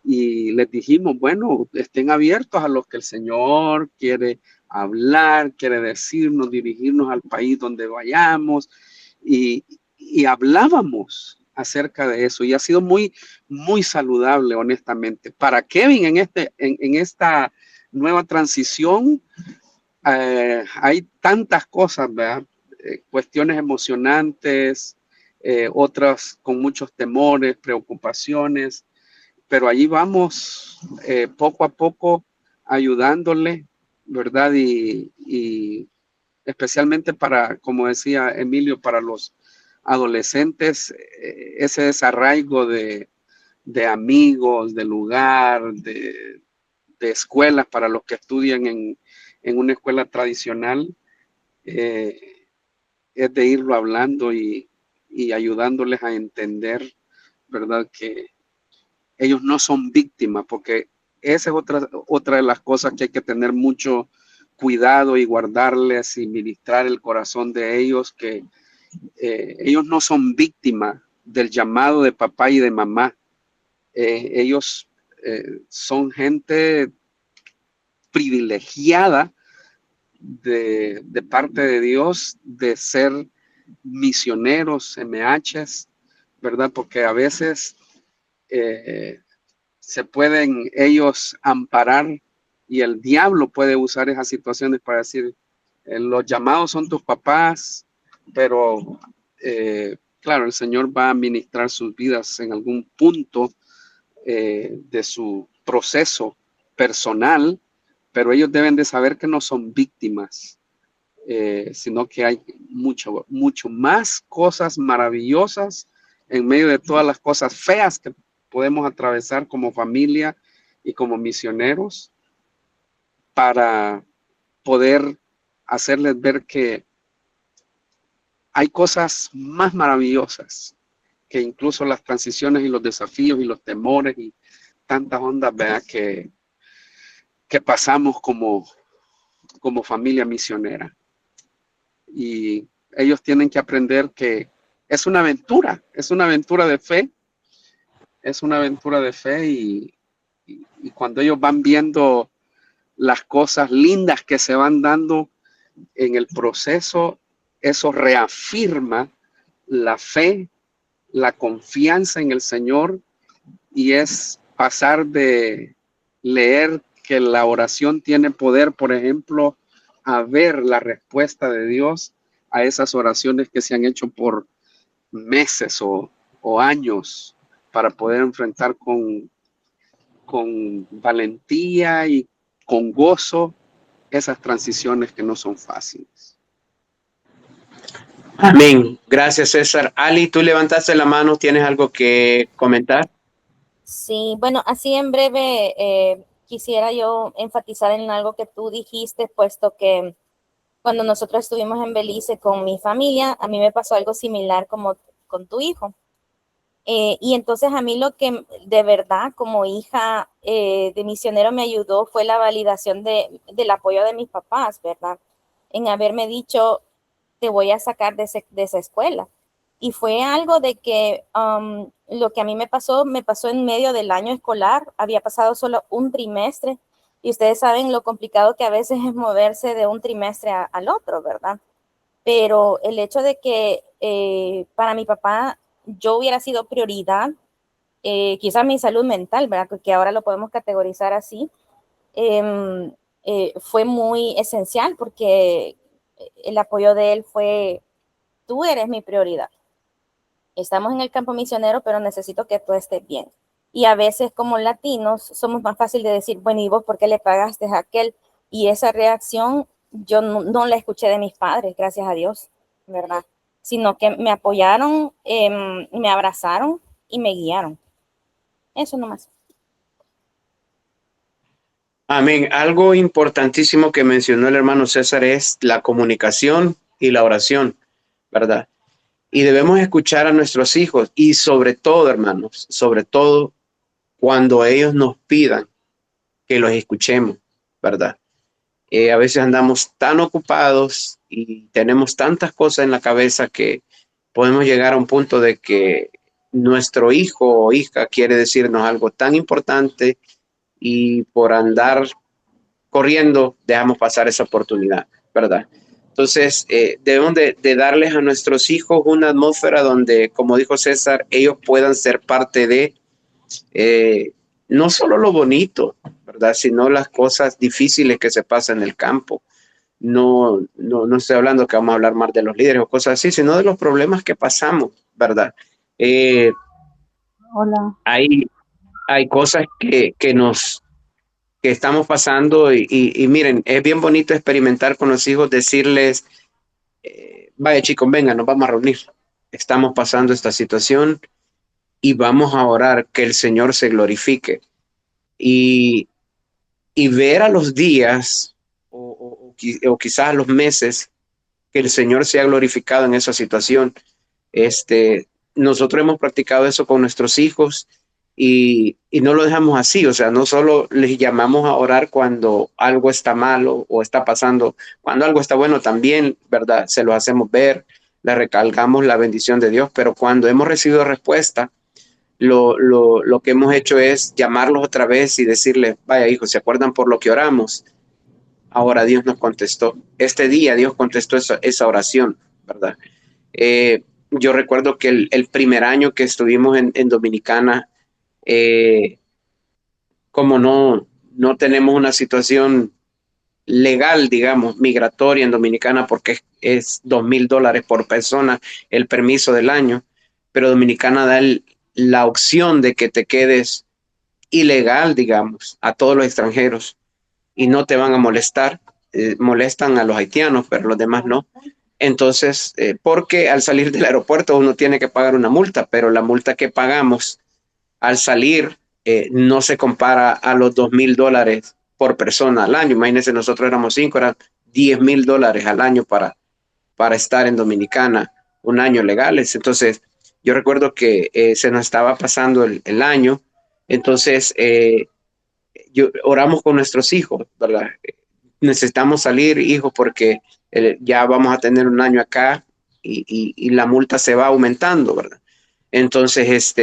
les dijimos, bueno, estén abiertos a lo que el Señor quiere hablar, quiere decirnos, dirigirnos al país donde vayamos, y hablábamos acerca de eso, y ha sido muy, muy saludable, honestamente. Para Kevin en esta nueva transición, hay tantas cosas, ¿verdad? Cuestiones emocionantes, otras con muchos temores, preocupaciones, pero allí vamos poco a poco ayudándole, ¿verdad? Y especialmente para, como decía Emilio, para los adolescentes, ese desarraigo de amigos, de lugar, de escuelas para los que estudian en una escuela tradicional, es de irlo hablando y ayudándoles a entender, ¿verdad?, que ellos no son víctimas, porque esa es otra de las cosas que hay que tener mucho cuidado y guardarles y ministrar el corazón de ellos, que ellos no son víctimas del llamado de papá y de mamá. Ellos son gente privilegiada de parte de Dios de ser misioneros, MHs, ¿verdad? Porque a veces se pueden ellos amparar y el diablo puede usar esas situaciones para decir, los llamados son tus papás, pero claro, el Señor va a ministrar sus vidas en algún punto de su proceso personal, pero ellos deben de saber que no son víctimas, sino que hay mucho más cosas maravillosas en medio de todas las cosas feas que podemos atravesar como familia y como misioneros, para poder hacerles ver que hay cosas más maravillosas que incluso las transiciones y los desafíos y los temores y tantas ondas, ¿verdad?, que pasamos como familia misionera. Y ellos tienen que aprender que es una aventura de fe, y cuando ellos van viendo las cosas lindas que se van dando en el proceso, eso reafirma la fe, la confianza en el Señor, y es pasar de leer que la oración tiene poder, por ejemplo, a ver la respuesta de Dios a esas oraciones que se han hecho por meses o años para poder enfrentar con valentía y con gozo esas transiciones que no son fáciles. Amén. Gracias, César. Ali, tú levantaste la mano, ¿tienes algo que comentar? Sí, bueno, así en breve quisiera yo enfatizar en algo que tú dijiste, puesto que cuando nosotros estuvimos en Belice con mi familia, a mí me pasó algo similar como con tu hijo. Y entonces a mí lo que de verdad como hija de misionero me ayudó fue la validación del apoyo de mis papás, ¿verdad? En haberme dicho, te voy a sacar de esa escuela. Y fue algo de que lo que a mí me pasó en medio del año escolar. Había pasado solo un trimestre y ustedes saben lo complicado que a veces es moverse de un trimestre al otro, ¿verdad? Pero el hecho de que para mi papá yo hubiera sido prioridad, quizás mi salud mental, ¿verdad? Porque ahora lo podemos categorizar así, fue muy esencial porque el apoyo de él fue, tú eres mi prioridad. Estamos en el campo misionero, pero necesito que tú estés bien. Y a veces como latinos somos más fácil de decir, bueno, ¿y vos por qué le pagaste a aquel? Y esa reacción yo no la escuché de mis padres, gracias a Dios, ¿verdad? Sino que me apoyaron, me abrazaron y me guiaron. Eso nomás. Amén. Algo importantísimo que mencionó el hermano César es la comunicación y la oración, ¿verdad? Y debemos escuchar a nuestros hijos y sobre todo, hermanos, sobre todo cuando ellos nos pidan que los escuchemos, ¿verdad? A veces andamos tan ocupados y tenemos tantas cosas en la cabeza que podemos llegar a un punto de que nuestro hijo o hija quiere decirnos algo tan importante y por andar corriendo dejamos pasar esa oportunidad, ¿verdad? Entonces, debemos de darles a nuestros hijos una atmósfera donde, como dijo César, ellos puedan ser parte de no solo lo bonito, ¿verdad? Sino las cosas difíciles que se pasan en el campo. No estoy hablando que vamos a hablar más de los líderes o cosas así, sino de los problemas que pasamos, ¿verdad? Hola. Hay cosas que estamos pasando y miren, es bien bonito experimentar con los hijos, decirles, vaya chicos, venga, nos vamos a reunir. Estamos pasando esta situación y vamos a orar que el Señor se glorifique. Y ver a los días o quizás a los meses que el Señor sea glorificado en esa situación. Nosotros hemos practicado eso con nuestros hijos y no lo dejamos así. O sea, no solo les llamamos a orar cuando algo está malo o está pasando, cuando algo está bueno también, ¿verdad? Se lo hacemos ver, le recalcamos la bendición de Dios, pero cuando hemos recibido respuesta, lo que hemos hecho es llamarlos otra vez y decirles, vaya hijos, ¿se acuerdan por lo que oramos? Ahora Dios nos contestó. Este día Dios contestó esa oración, ¿verdad? Yo recuerdo que el primer año que estuvimos en Dominicana, como no tenemos una situación legal, digamos, migratoria en Dominicana, porque es $2,000 por persona el permiso del año, pero Dominicana da la opción de que te quedes ilegal, digamos, a todos los extranjeros y no te van a molestar. Molestan a los haitianos, pero los demás no. Entonces, porque al salir del aeropuerto uno tiene que pagar una multa, pero la multa que pagamos al salir no se compara a los $2,000 por persona al año. Imagínense, nosotros éramos 5, eran $10,000 al año para estar en Dominicana un año legales. Entonces, yo recuerdo que se nos estaba pasando el año, entonces oramos con nuestros hijos, ¿verdad? Necesitamos salir, hijos, porque ya vamos a tener un año acá y la multa se va aumentando, ¿verdad? Entonces,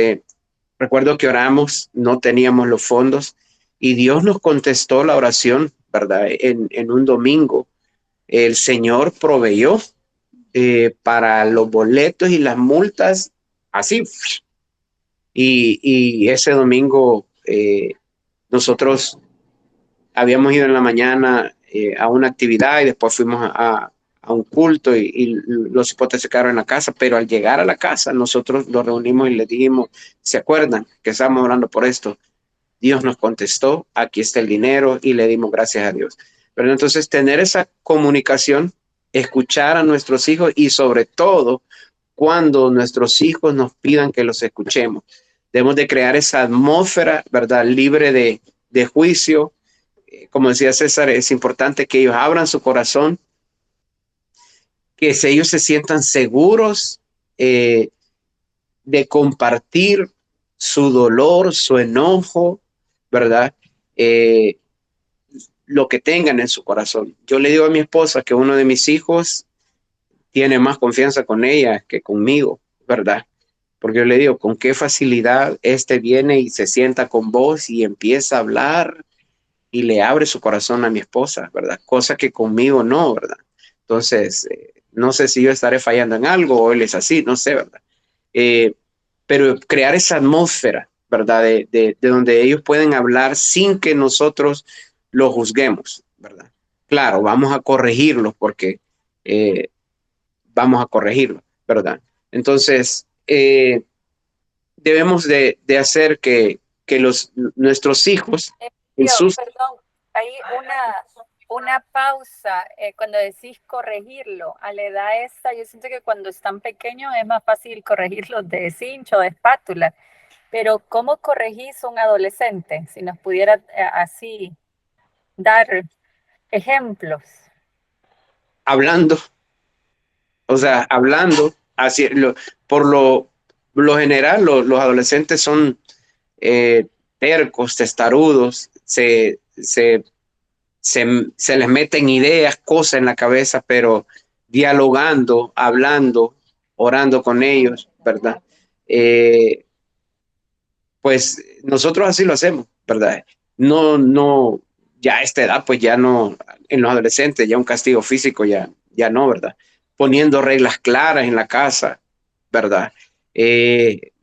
recuerdo que oramos, no teníamos los fondos y Dios nos contestó la oración, ¿verdad? En un domingo, el Señor proveyó para los boletos y las multas, así. Y ese domingo nosotros habíamos ido en la mañana a una actividad y después fuimos a un culto y los hipotes se quedaron en la casa, pero al llegar a la casa nosotros los reunimos y les dijimos, ¿se acuerdan que estábamos orando por esto? Dios nos contestó, aquí está el dinero y le dimos gracias a Dios. Pero entonces tener esa comunicación, escuchar a nuestros hijos y sobre todo cuando nuestros hijos nos pidan que los escuchemos. Debemos de crear esa atmósfera, ¿verdad? Libre de juicio. Como decía César, es importante que ellos abran su corazón, que ellos se sientan seguros de compartir su dolor, su enojo, ¿verdad? Lo que tengan en su corazón. Yo le digo a mi esposa que uno de mis hijos tiene más confianza con ella que conmigo, ¿verdad? Porque yo le digo, con qué facilidad viene y se sienta con vos y empieza a hablar y le abre su corazón a mi esposa, ¿verdad? Cosa que conmigo no, ¿verdad? Entonces, no sé si yo estaré fallando en algo o él es así, no sé, ¿verdad? Pero crear esa atmósfera, ¿verdad? De donde ellos pueden hablar sin que nosotros los juzguemos, ¿verdad? Claro, vamos a corregirlos porque vamos a corregirlo, ¿verdad? Entonces, debemos de hacer que nuestros hijos en sus... Perdón, hay una pausa cuando decís corregirlo. A la edad esta, yo siento que cuando están pequeños es más fácil corregirlos de cincho, de espátula. Pero ¿cómo corregís a un adolescente? Si nos pudiera así dar ejemplos. Hablando, o sea, hablando, así, por lo general, los adolescentes son tercos, testarudos, se les meten ideas, cosas en la cabeza, pero dialogando, hablando, orando con ellos, ¿verdad? Pues nosotros así lo hacemos, ¿verdad? No, ya a esta edad, pues ya no, en los adolescentes, ya un castigo físico, ya no, ¿verdad? Poniendo reglas claras en la casa, ¿verdad?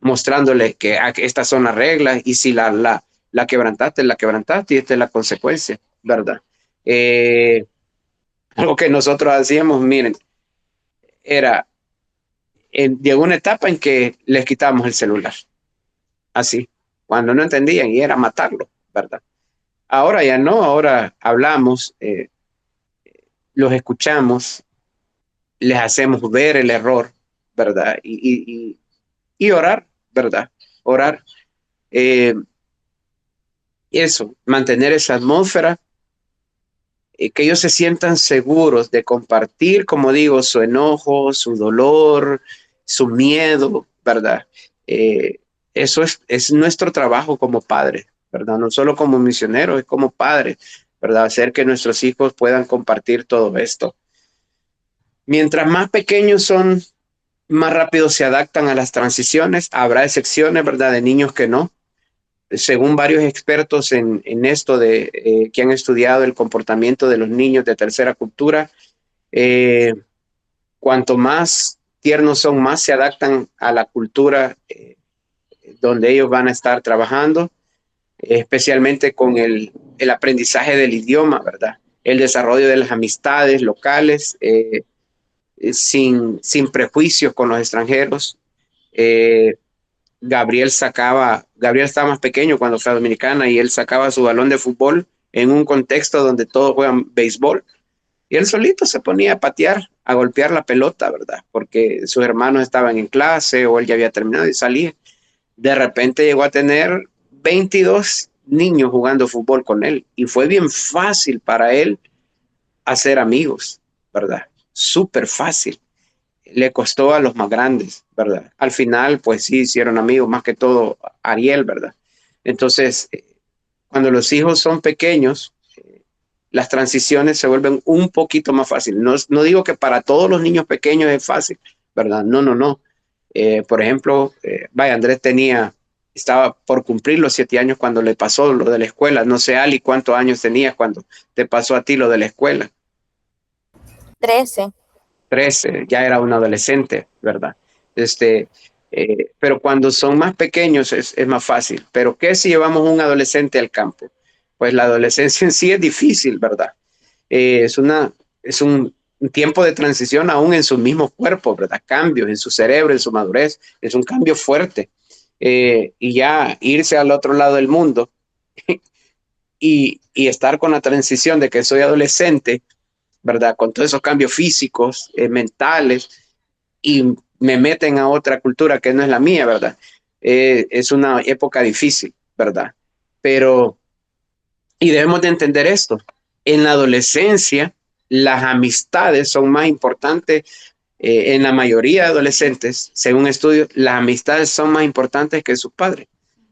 Mostrándoles que estas son las reglas y si la quebrantaste y esta es la consecuencia, ¿verdad? Algo que nosotros hacíamos, miren, llegó una etapa en que les quitábamos el celular, así, cuando no entendían y era matarlo, ¿verdad? Ahora ya no, ahora hablamos, los escuchamos, les hacemos ver el error, ¿verdad? Y orar, ¿verdad? Orar. Eso, mantener esa atmósfera, que ellos se sientan seguros de compartir, como digo, su enojo, su dolor, su miedo, ¿verdad? Eso es nuestro trabajo como padres, ¿verdad? No solo como misioneros, es como padres, ¿verdad? Hacer que nuestros hijos puedan compartir todo esto. Mientras más pequeños son, más rápido se adaptan a las transiciones. Habrá excepciones, ¿verdad? De niños que no. Según varios expertos en esto que han estudiado el comportamiento de los niños de tercera cultura, cuanto más tiernos son, más se adaptan a la cultura donde ellos van a estar trabajando, especialmente con el aprendizaje del idioma, ¿verdad? El desarrollo de las amistades locales, sin prejuicios con los extranjeros. Gabriel estaba más pequeño cuando fue a Dominicana y él sacaba su balón de fútbol en un contexto donde todos juegan béisbol y él solito se ponía a patear, a golpear la pelota, ¿verdad? Porque sus hermanos estaban en clase o él ya había terminado y salía. De repente llegó a tener 22 niños jugando fútbol con él y fue bien fácil para él hacer amigos, ¿verdad? Súper fácil. Le costó a los más grandes, ¿verdad? Al final, pues sí, hicieron amigos, más que todo Ariel, ¿verdad? Entonces, cuando los hijos son pequeños, las transiciones se vuelven un poquito más fáciles. No digo que para todos los niños pequeños es fácil, ¿verdad? No. Por ejemplo, Andrés estaba por cumplir los 7 años cuando le pasó lo de la escuela. No sé, Ali, ¿cuántos años tenías cuando te pasó a ti lo de la escuela? 13. 13, ya era un adolescente, ¿verdad? Pero cuando son más pequeños es más fácil. Pero ¿qué si llevamos un adolescente al campo? Pues la adolescencia en sí es difícil, ¿verdad? Es un tiempo de transición aún en su mismo cuerpo, ¿verdad? Cambios en su cerebro, en su madurez, es un cambio fuerte. Y ya irse al otro lado del mundo y estar con la transición de que soy adolescente, ¿verdad? Con todos esos cambios físicos, mentales, y me meten a otra cultura que no es la mía, ¿verdad? Es una época difícil, ¿verdad? Pero, y debemos de entender esto, en la adolescencia, las amistades son más importantes. En la mayoría de adolescentes, según estudios, las amistades son más importantes que sus padres,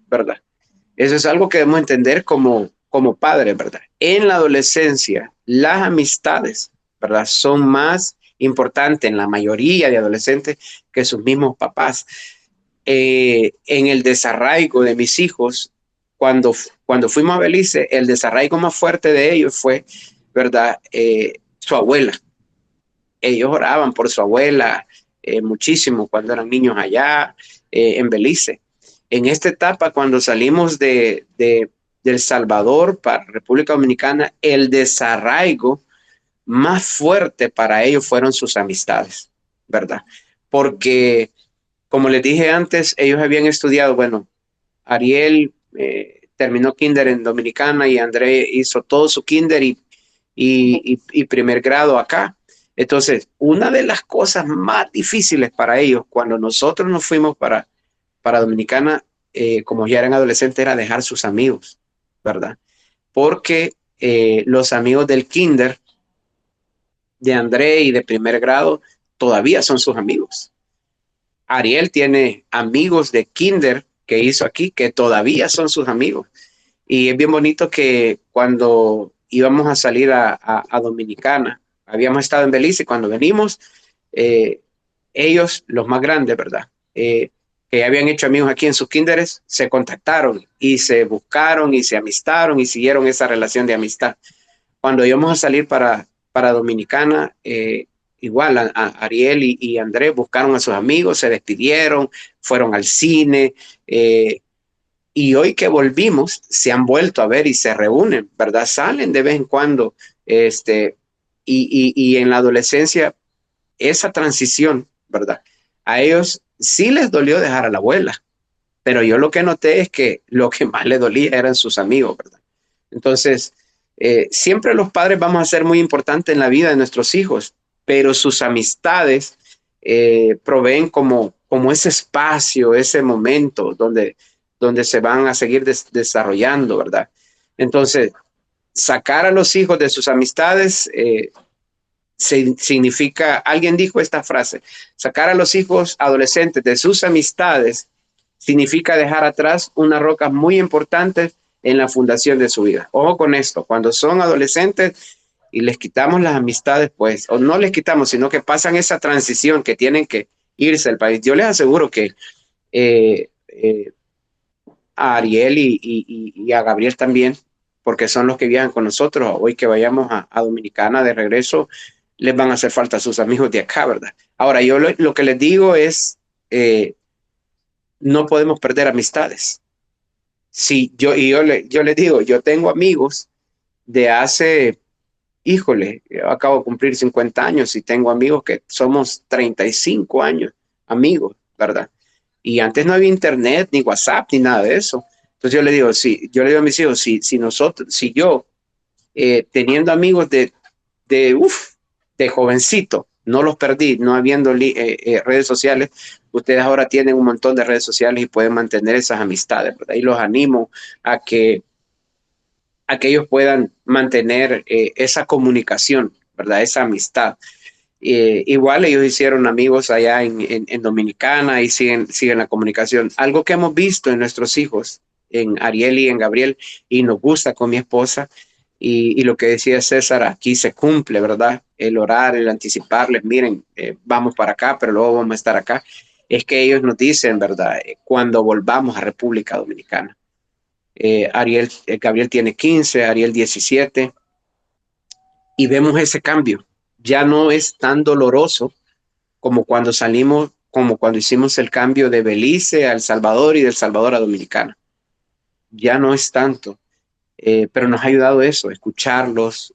¿verdad? Eso es algo que debemos entender como padres, ¿verdad? En la adolescencia, las amistades, ¿verdad? Son más importantes en la mayoría de adolescentes que sus mismos papás. En el desarraigo de mis hijos, cuando fuimos a Belice, el desarraigo más fuerte de ellos fue, ¿verdad? Su abuela. Ellos oraban por su abuela muchísimo cuando eran niños allá en Belice. En esta etapa, cuando salimos de El Salvador para República Dominicana, el desarraigo más fuerte para ellos fueron sus amistades, ¿verdad? Porque, como les dije antes, ellos habían estudiado, bueno, Ariel terminó kinder en Dominicana y André hizo todo su kinder y primer grado acá. Entonces, una de las cosas más difíciles para ellos cuando nosotros nos fuimos para Dominicana, como ya eran adolescentes, era dejar sus amigos, ¿verdad? Porque los amigos del kinder de André y de primer grado todavía son sus amigos. Ariel tiene amigos de kinder que hizo aquí que todavía son sus amigos. Y es bien bonito que cuando íbamos a salir a Dominicana, habíamos estado en Belice, cuando venimos, ellos, los más grandes, ¿verdad? Que habían hecho amigos aquí en sus kinderes, se contactaron y se buscaron y se amistaron y siguieron esa relación de amistad. Cuando íbamos a salir para Dominicana, igual a Ariel y Andrés buscaron a sus amigos, se despidieron, fueron al cine, y hoy que volvimos, se han vuelto a ver y se reúnen, ¿verdad? Salen de vez en cuando, y en la adolescencia, esa transición, ¿verdad? A ellos sí les dolió dejar a la abuela, pero yo lo que noté es que lo que más les dolía eran sus amigos, ¿verdad? Entonces, siempre los padres vamos a ser muy importantes en la vida de nuestros hijos, pero sus amistades proveen como ese espacio, ese momento donde se van a seguir desarrollando, ¿verdad? Entonces, sacar a los hijos de sus amistades significa, alguien dijo esta frase, sacar a los hijos adolescentes de sus amistades significa dejar atrás unas rocas muy importantes en la fundación de su vida. Ojo con esto, cuando son adolescentes y les quitamos las amistades, pues, o no les quitamos, sino que pasan esa transición que tienen que irse al país. Yo les aseguro que a Ariel y a Gabriel también, porque son los que viajan con nosotros. Hoy que vayamos a Dominicana de regreso, les van a hacer falta sus amigos de acá, ¿verdad? Ahora, yo lo que les digo es, no podemos perder amistades. Sí, yo les digo, yo tengo amigos de hace, híjole, yo acabo de cumplir 50 años y tengo amigos que somos 35 años, amigos, ¿verdad? Y antes no había internet, ni WhatsApp, ni nada de eso. Entonces yo le digo, yo le digo a mis hijos, si yo, teniendo amigos de jovencito, no los perdí, no habiendo redes sociales, ustedes ahora tienen un montón de redes sociales y pueden mantener esas amistades, ¿verdad? Y los animo a que ellos puedan mantener esa comunicación, ¿verdad? Esa amistad. Igual ellos hicieron amigos allá en Dominicana y siguen la comunicación. Algo que hemos visto en nuestros hijos, en Ariel y en Gabriel, y nos gusta con mi esposa, y lo que decía César, aquí se cumple, ¿verdad? El orar, el anticiparles, miren, vamos para acá, pero luego vamos a estar acá. Es que ellos nos dicen, ¿verdad? Cuando volvamos a República Dominicana. Gabriel tiene 15, Ariel 17, y vemos ese cambio. ya no es tan doloroso como cuando salimos, como cuando hicimos el cambio de Belice a El Salvador y de El Salvador a Dominicana. Ya no es tanto, pero nos ha ayudado eso, escucharlos,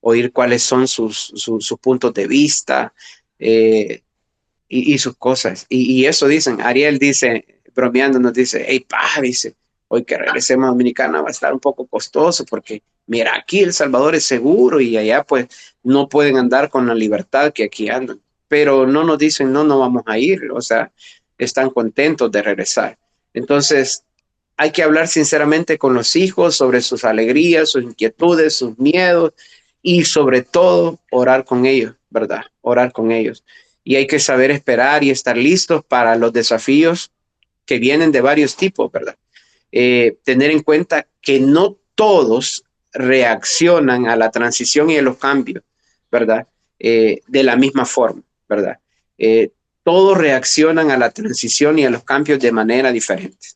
oír cuáles son sus puntos de vista y sus cosas. Y eso dicen, Ariel dice, bromeando, nos dice, hey, pa, dice, hoy que regresemos a Dominicana va a estar un poco costoso porque mira, aquí El Salvador es seguro y allá pues no pueden andar con la libertad que aquí andan. Pero no nos dicen, no, no vamos a ir. O sea, están contentos de regresar. Entonces, hay que hablar sinceramente con los hijos sobre sus alegrías, sus inquietudes, sus miedos y sobre todo orar con ellos, ¿verdad? Orar con ellos. Y hay que saber esperar y estar listos para los desafíos que vienen de varios tipos, ¿verdad? Tener en cuenta que no todos reaccionan a la transición y a los cambios, ¿verdad? De la misma forma, ¿verdad? Todos reaccionan a la transición y a los cambios de manera diferente.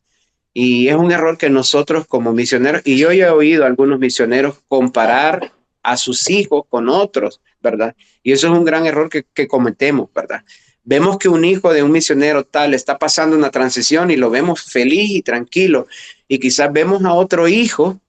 Y es un error que nosotros como misioneros, y yo ya he oído a algunos misioneros comparar a sus hijos con otros, ¿verdad? Y eso es un gran error que cometemos, ¿verdad? Vemos que un hijo de un misionero tal está pasando una transición y lo vemos feliz y tranquilo. Y quizás vemos a otro hijo,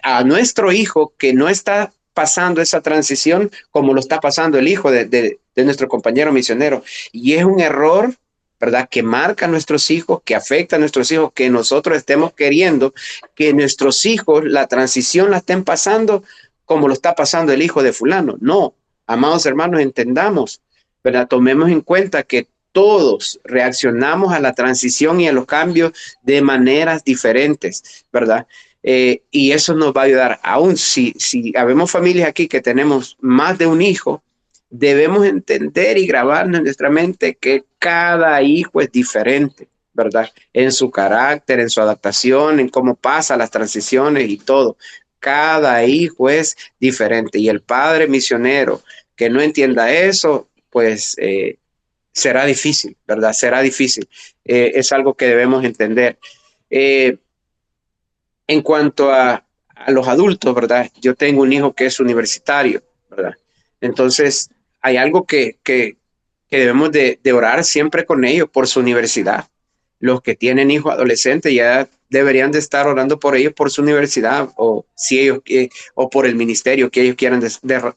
a nuestro hijo que no está pasando esa transición como lo está pasando el hijo de nuestro compañero misionero. Y es un error, ¿verdad? Que marca a nuestros hijos, que afecta a nuestros hijos, que nosotros estemos queriendo que nuestros hijos la transición la estén pasando como lo está pasando el hijo de fulano. No, amados hermanos, entendamos, ¿verdad? Tomemos en cuenta que todos reaccionamos a la transición y a los cambios de maneras diferentes, ¿verdad? Y eso nos va a ayudar. Aún si habemos familias aquí que tenemos más de un hijo, debemos entender y grabar en nuestra mente que cada hijo es diferente, ¿verdad? En su carácter, en su adaptación, en cómo pasa las transiciones y todo. Cada hijo es diferente. Y el padre misionero que no entienda eso, pues será difícil, ¿verdad? Será difícil. Es algo que debemos entender. En cuanto a los adultos, ¿verdad? Yo tengo un hijo que es universitario, ¿verdad? Entonces, hay algo que debemos de orar siempre con ellos por su universidad. Los que tienen hijos adolescentes ya deberían de estar orando por ellos, por su universidad, o si ellos o por el ministerio que ellos quieran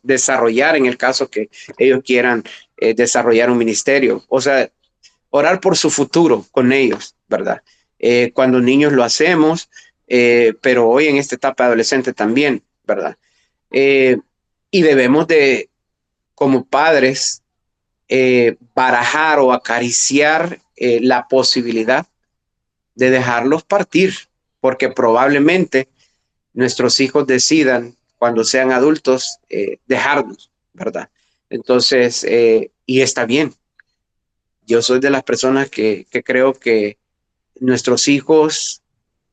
desarrollar, en el caso que ellos quieran desarrollar un ministerio. O sea, orar por su futuro con ellos, ¿verdad? Cuando niños lo hacemos, pero hoy en esta etapa adolescente también, ¿verdad? Y debemos de, como padres, barajar o acariciar la posibilidad de dejarlos partir, porque probablemente nuestros hijos decidan, cuando sean adultos, dejarnos, ¿verdad? Entonces, y está bien. Yo soy de las personas que creo que nuestros hijos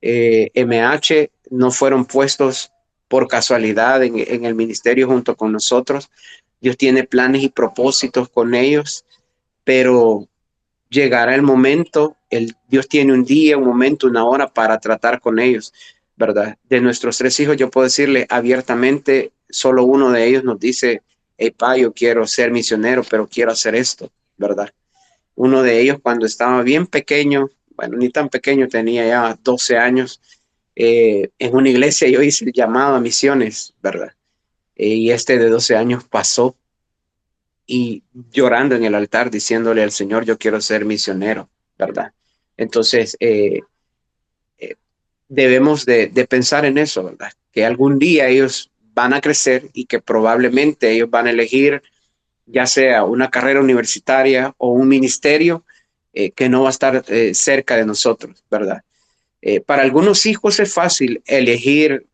MH no fueron puestos por casualidad en el ministerio junto con nosotros. Dios tiene planes y propósitos con ellos, pero llegará el momento, Dios tiene un día, un momento, una hora para tratar con ellos, ¿verdad? De nuestros 3 hijos, yo puedo decirle abiertamente, solo uno de ellos nos dice, hey, pa, yo quiero ser misionero, pero quiero hacer esto, ¿verdad? Uno de ellos cuando estaba bien pequeño, bueno, ni tan pequeño, tenía ya 12 años, en una iglesia yo hice el llamado a misiones, ¿verdad? Y este de 12 años pasó y llorando en el altar diciéndole al Señor, yo quiero ser misionero, ¿verdad? Entonces, debemos de pensar en eso, ¿verdad? Que algún día ellos van a crecer y que probablemente ellos van a elegir ya sea una carrera universitaria o un ministerio que no va a estar cerca de nosotros, ¿verdad? Para algunos hijos es fácil elegir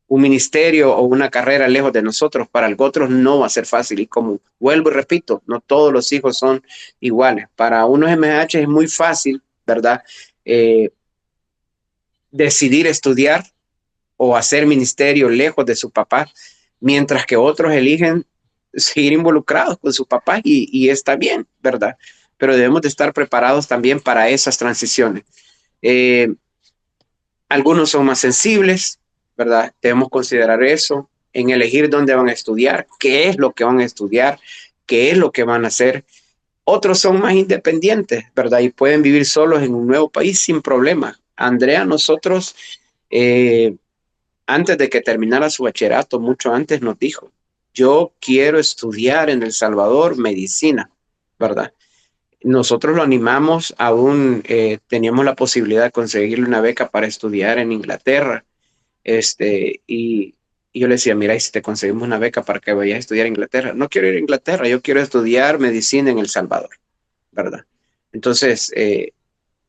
un ministerio o una carrera lejos de nosotros, para otros no va a ser fácil. Y como vuelvo y repito, no todos los hijos son iguales. Para unos MH es muy fácil, ¿verdad? Decidir estudiar o hacer ministerio lejos de su papá, mientras que otros eligen seguir involucrados con su papá y está bien, ¿verdad? Pero debemos de estar preparados también para esas transiciones. Algunos son más sensibles, ¿verdad? Debemos considerar eso. en elegir dónde van a estudiar, qué es lo que van a estudiar, qué es lo que van a hacer. Otros son más independientes, ¿verdad? Y pueden vivir solos en un nuevo país sin problema. Andrea, nosotros, antes de que terminara su bachillerato, mucho antes nos dijo, yo quiero estudiar en El Salvador medicina, ¿verdad? Nosotros lo animamos, aún teníamos la posibilidad de conseguirle una beca para estudiar en Inglaterra. Y yo le decía, mira, y si te conseguimos una beca para que vayas a estudiar en Inglaterra. No quiero ir a Inglaterra, yo quiero estudiar medicina en El Salvador, ¿verdad? Entonces,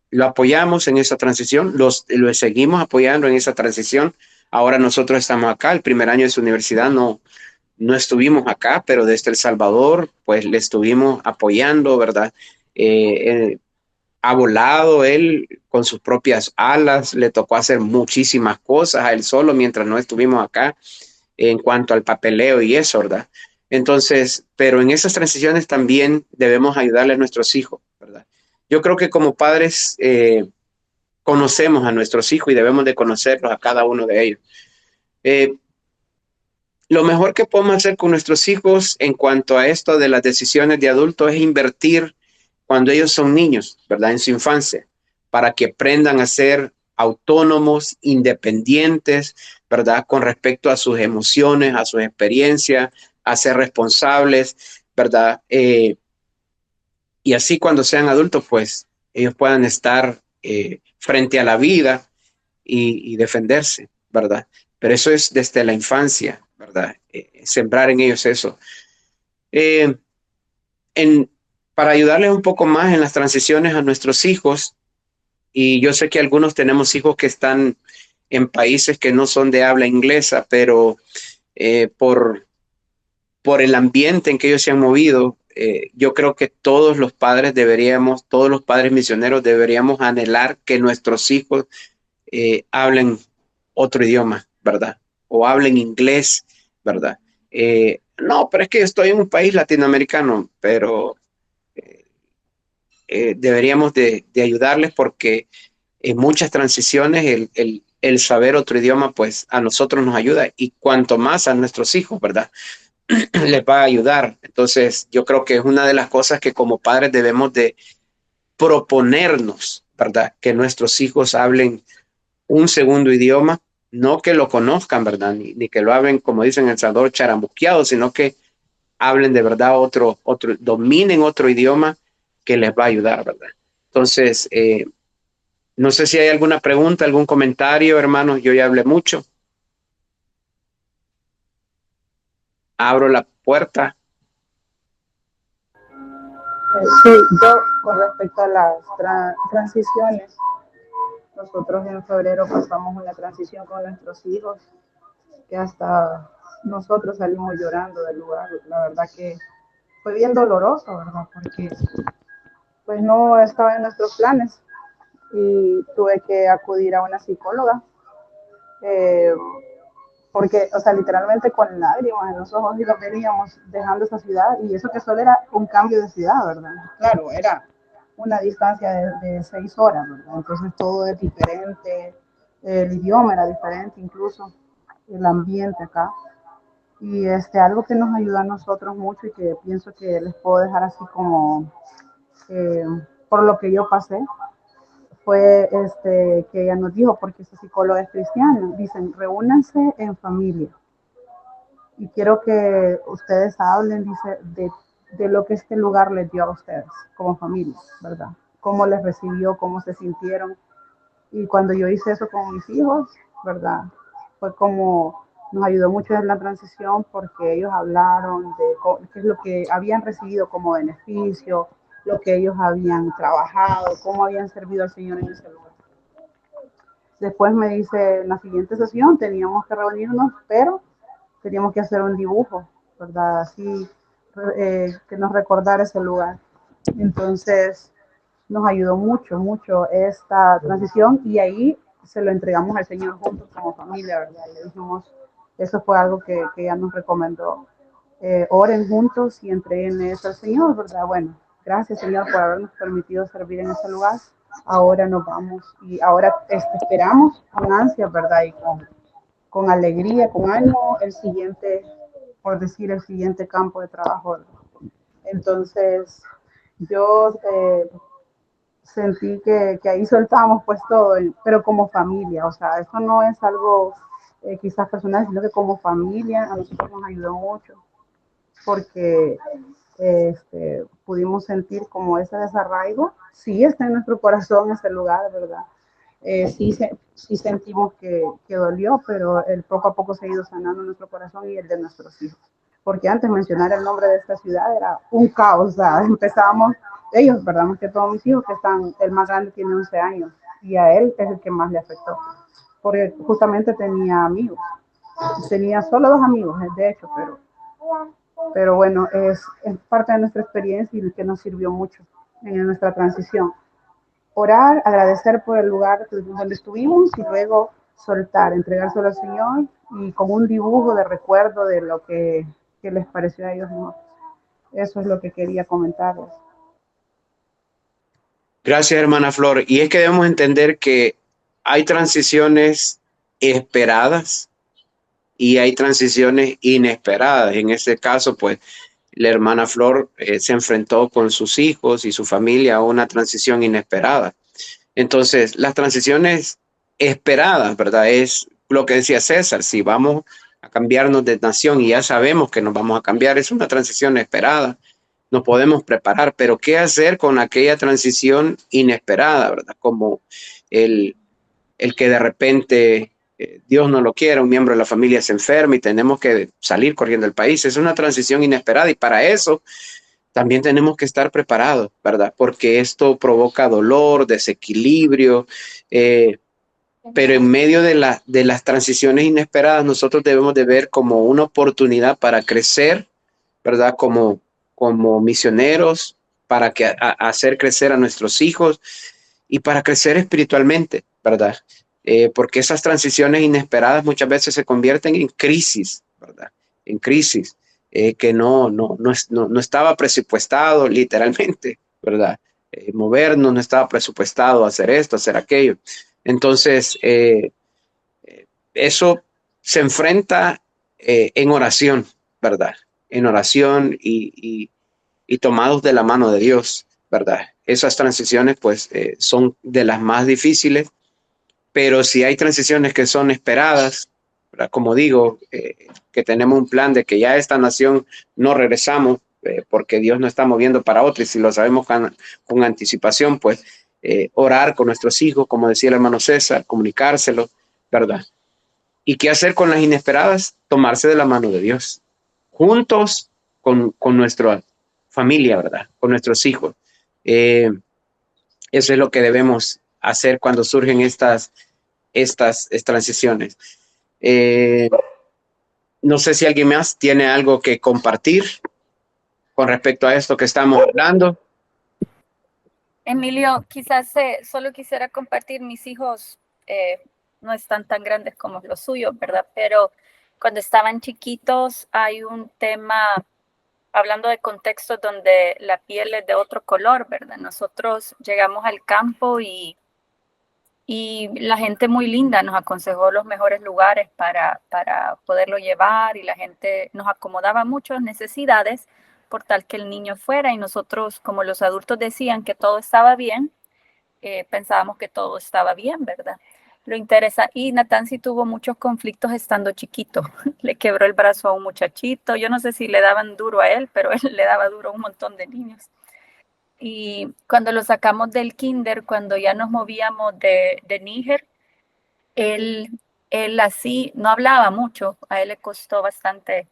lo apoyamos en esa transición, lo seguimos apoyando en esa transición. Ahora nosotros estamos acá, el primer año de su universidad no estuvimos acá, pero desde El Salvador, pues le estuvimos apoyando, ¿verdad? Ha volado él con sus propias alas, le tocó hacer muchísimas cosas a él solo mientras no estuvimos acá en cuanto al papeleo y eso, ¿verdad? Entonces, pero en esas transiciones también debemos ayudarle a nuestros hijos, ¿verdad? Yo creo que como padres conocemos a nuestros hijos y debemos de conocerlos a cada uno de ellos. Lo mejor que podemos hacer con nuestros hijos en cuanto a esto de las decisiones de adultos es invertir cuando ellos son niños, ¿verdad? En su infancia, para que aprendan a ser autónomos, independientes, ¿verdad? Con respecto a sus emociones, a sus experiencias, a ser responsables, ¿verdad? Y así cuando sean adultos, pues ellos puedan estar frente a la vida y defenderse, ¿verdad? Pero eso es desde la infancia, ¿verdad? Sembrar en ellos eso. Para ayudarles un poco más en las transiciones a nuestros hijos, y yo sé que algunos tenemos hijos que están en países que no son de habla inglesa, pero por el ambiente en que ellos se han movido, yo creo que todos los padres misioneros deberíamos anhelar que nuestros hijos hablen otro idioma, ¿verdad? O hablen inglés, ¿verdad? No, pero es que yo estoy en un país latinoamericano, pero deberíamos de ayudarles porque en muchas transiciones el saber otro idioma, pues a nosotros nos ayuda y cuanto más a nuestros hijos, ¿verdad? Les va a ayudar. Entonces, yo creo que es una de las cosas que como padres debemos de proponernos, ¿verdad? Que nuestros hijos hablen un segundo idioma, no que lo conozcan, ¿verdad? Ni que lo hablen, como dicen en El Salvador, charambuqueado, sino que hablen de verdad dominen otro idioma que les va a ayudar, ¿verdad? Entonces, no sé si hay alguna pregunta, algún comentario, hermanos, yo ya hablé mucho. Abro la puerta. Sí, yo con respecto a las transiciones, nosotros en febrero pasamos una transición con nuestros hijos, que hasta nosotros salimos llorando del lugar. La verdad que fue bien doloroso, ¿verdad? Porque pues no estaba en nuestros planes y tuve que acudir a una psicóloga. Porque, o sea, literalmente con lágrimas en los ojos y lo veníamos dejando esa ciudad, y eso que solo era un cambio de ciudad, ¿verdad? Claro, era una distancia de 6 horas, ¿verdad? Entonces todo es diferente, el idioma era diferente, incluso el ambiente acá. Y algo que nos ayuda a nosotros mucho y que pienso que les puedo dejar así como por lo que yo pasé, fue que ella nos dijo, porque esa psicóloga es cristiana, dicen, reúnanse en familia. Y quiero que ustedes hablen, dice, de lo que este lugar les dio a ustedes como familia, ¿verdad? Cómo les recibió, cómo se sintieron. Y cuando yo hice eso con mis hijos, ¿verdad? Fue como nos ayudó mucho en la transición porque ellos hablaron de qué es lo que habían recibido como beneficio, lo que ellos habían trabajado, cómo habían servido al Señor en ese lugar. Después me dice, en la siguiente sesión teníamos que reunirnos, pero teníamos que hacer un dibujo, ¿verdad? Así que nos recordara ese lugar. Entonces, nos ayudó mucho, mucho esta transición, y ahí se lo entregamos al Señor juntos como familia, ¿verdad? Le dijimos, eso fue algo que ella nos recomendó. Oren juntos y entreguen eso al Señor, ¿verdad? Bueno, gracias, Señor, por habernos permitido servir en ese lugar. Ahora nos vamos y ahora esperamos con ansia, ¿verdad? Y con alegría, con ánimo, el siguiente, por decir, el siguiente campo de trabajo. Entonces, yo sentí que ahí soltamos pues todo, pero como familia, o sea, esto no es algo quizás personal, sino que como familia a nosotros nos ayudó mucho, porque pudimos sentir como ese desarraigo, sí está en nuestro corazón ese lugar, ¿verdad? Sí sentimos que dolió, pero poco a poco se ha ido sanando nuestro corazón y el de nuestros hijos. Porque antes mencionar el nombre de esta ciudad era un caos, o sea, empezábamos, ellos, ¿verdad? Más que todos mis hijos, que están, el más grande tiene 11 años, y a él es el que más le afectó, porque justamente tenía amigos, tenía solo 2 amigos, de hecho, pero bueno, es parte de nuestra experiencia y que nos sirvió mucho en nuestra transición. Orar, agradecer por el lugar donde estuvimos y luego soltar, entregárselo al Señor y con un dibujo de recuerdo de lo que les pareció a ellos mejor. Eso es lo que quería comentarles. Gracias, hermana Flor. Y es que debemos entender que hay transiciones esperadas y hay transiciones inesperadas. En este caso, pues, la hermana Flor se enfrentó con sus hijos y su familia a una transición inesperada. Entonces, las transiciones esperadas, ¿verdad? Es lo que decía César, si vamos a cambiarnos de nación y ya sabemos que nos vamos a cambiar, es una transición esperada, nos podemos preparar, pero ¿qué hacer con aquella transición inesperada, ¿verdad? Como el que de repente Dios no lo quiera, un miembro de la familia se enferma y tenemos que salir corriendo del país. Es una transición inesperada y para eso también tenemos que estar preparados, ¿verdad? Porque esto provoca dolor, desequilibrio, pero en medio de las transiciones inesperadas nosotros debemos de ver como una oportunidad para crecer, ¿verdad? Como misioneros, para hacer crecer a nuestros hijos y para crecer espiritualmente, ¿verdad? Porque esas transiciones inesperadas muchas veces se convierten en crisis, ¿verdad? En crisis que no estaba presupuestado literalmente, ¿verdad? Movernos, no estaba presupuestado hacer esto, hacer aquello. Entonces, eso se enfrenta en oración, ¿verdad? En oración y tomados de la mano de Dios, ¿verdad? Esas transiciones, pues, son de las más difíciles, pero si hay transiciones que son esperadas, ¿verdad? Como digo, que tenemos un plan de que ya esta nación no regresamos porque Dios no está moviendo para otra y si lo sabemos con anticipación, pues orar con nuestros hijos, como decía el hermano César, comunicárselo, ¿verdad? ¿Y qué hacer con las inesperadas? Tomarse de la mano de Dios, juntos con nuestra familia, ¿verdad? Con nuestros hijos. Eso es lo que debemos hacer cuando surgen estas transiciones. No sé si alguien más tiene algo que compartir con respecto a esto que estamos hablando. Emilio, quizás solo quisiera compartir, mis hijos no están tan grandes como los suyos, ¿verdad? Pero cuando estaban chiquitos hay un tema, hablando de contextos donde la piel es de otro color, ¿verdad? Nosotros llegamos al campo y la gente muy linda nos aconsejó los mejores lugares para poderlo llevar y la gente nos acomodaba muchas necesidades por tal que el niño fuera y nosotros, como los adultos decían que todo estaba bien, pensábamos que todo estaba bien, ¿verdad? Lo interesa, y Natán sí tuvo muchos conflictos estando chiquito, le quebró el brazo a un muchachito, yo no sé si le daban duro a él, pero él le daba duro a un montón de niños. Y cuando lo sacamos del kinder, cuando ya nos movíamos de Níger, él así no hablaba mucho, a él le costó bastante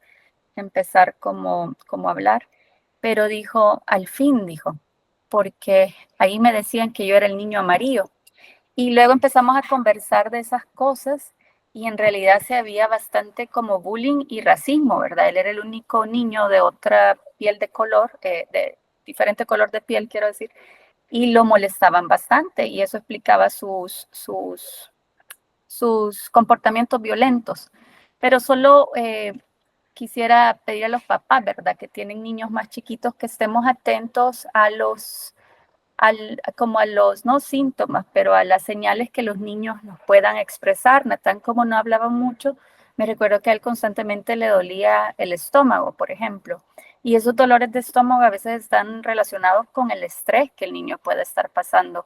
empezar como hablar, pero dijo, al fin dijo, porque ahí me decían que yo era el niño amarillo. Y luego empezamos a conversar de esas cosas y en realidad se había bastante como bullying y racismo, ¿verdad? Él era el único niño de otra piel de color, de diferente color de piel, quiero decir, y lo molestaban bastante y eso explicaba sus comportamientos violentos. Pero solo quisiera pedir a los papás, ¿verdad? Que tienen niños más chiquitos que estemos atentos como a los, no síntomas, pero a las señales que los niños nos puedan expresar. Natán, como no hablaba mucho, me recuerdo que a él constantemente le dolía el estómago, por ejemplo. Y esos dolores de estómago a veces están relacionados con el estrés que el niño puede estar pasando.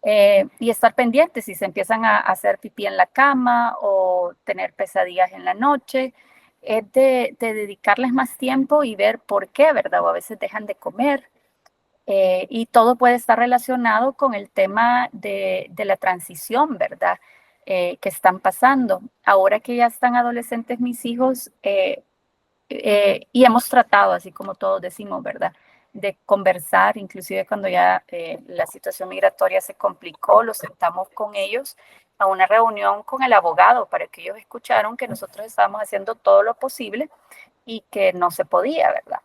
Y estar pendientes si se empiezan a hacer pipí en la cama o tener pesadillas en la noche. Es de dedicarles más tiempo y ver por qué, ¿verdad? O a veces dejan de comer. Y todo puede estar relacionado con el tema de la transición, ¿verdad? Que están pasando. Ahora que ya están adolescentes mis hijos, y hemos tratado, así como todos decimos, ¿verdad? De conversar, inclusive cuando ya la situación migratoria se complicó, los sentamos con ellos a una reunión con el abogado para que ellos escucharon que nosotros estábamos haciendo todo lo posible y que no se podía, ¿verdad?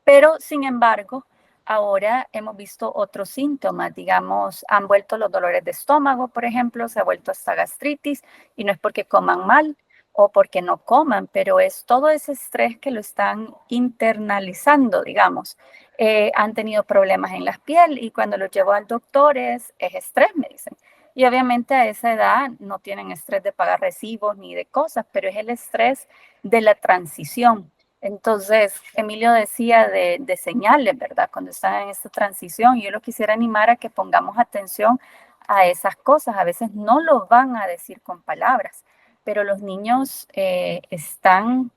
Pero, sin embargo, ahora hemos visto otros síntomas, digamos, han vuelto los dolores de estómago, por ejemplo, se ha vuelto esta gastritis, y no es porque coman mal o porque no coman, pero es todo ese estrés que lo están internalizando, digamos. Han tenido problemas en la piel y cuando los llevo al doctor es estrés, me dicen. Y obviamente a esa edad no tienen estrés de pagar recibos ni de cosas, pero es el estrés de la transición. Entonces, Emilio decía de señales, ¿verdad? Cuando están en esta transición, yo lo quisiera animar a que pongamos atención a esas cosas. A veces no lo van a decir con palabras, pero los niños están,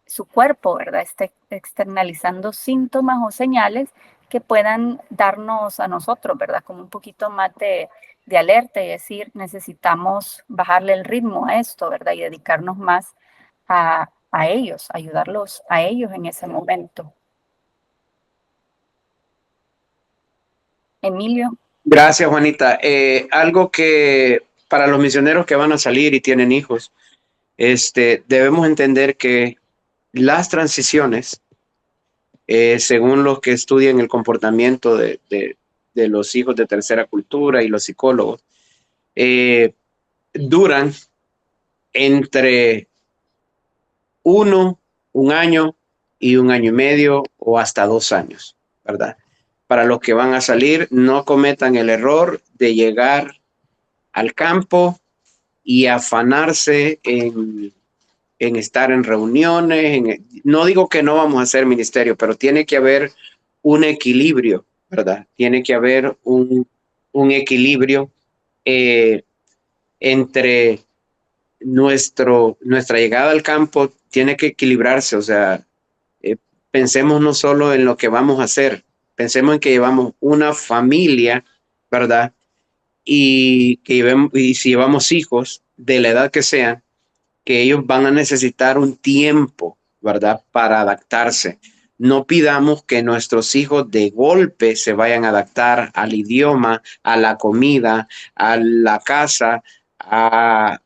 su cuerpo, ¿verdad? Está externalizando síntomas o señales que puedan darnos a nosotros, ¿verdad? Como un poquito más de alerta y decir, necesitamos bajarle el ritmo a esto, ¿verdad? Y dedicarnos más a ellos, ayudarlos a ellos en ese momento. Emilio. Gracias, Juanita. Algo que para los misioneros que van a salir y tienen hijos, debemos entender que las transiciones, según los que estudian el comportamiento de los hijos de tercera cultura y los psicólogos, duran entre un año y un año y medio o hasta 2 años, ¿verdad? Para los que van a salir, no cometan el error de llegar al campo y afanarse en estar en reuniones. No digo que no vamos a hacer ministerio, pero tiene que haber un equilibrio, ¿verdad? Tiene que haber un equilibrio entre nuestra llegada al campo, tiene que equilibrarse. O sea, pensemos no solo en lo que vamos a hacer, pensemos en que llevamos una familia, ¿verdad? Y si llevamos hijos de la edad que sean, que ellos van a necesitar un tiempo, ¿verdad? Para adaptarse. No pidamos que nuestros hijos de golpe se vayan a adaptar al idioma, a la comida, a la casa, a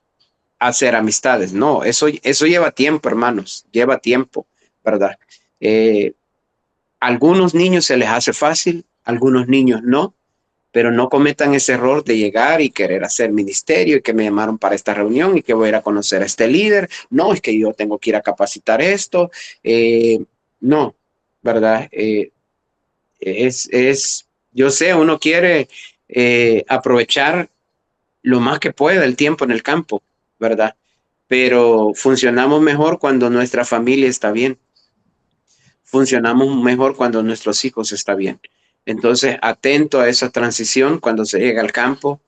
hacer amistades. No, eso lleva tiempo, hermanos, lleva tiempo, ¿verdad? Algunos niños se les hace fácil, algunos niños no, pero no cometan ese error de llegar y querer hacer ministerio y que me llamaron para esta reunión y que voy a ir a conocer a este líder. No, es que yo tengo que ir a capacitar esto. No, ¿verdad? Yo sé, uno quiere aprovechar lo más que pueda el tiempo en el campo, ¿verdad? Pero funcionamos mejor cuando nuestra familia está bien. Funcionamos mejor cuando nuestros hijos están bien. Entonces, atento a esa transición cuando se llega al campo.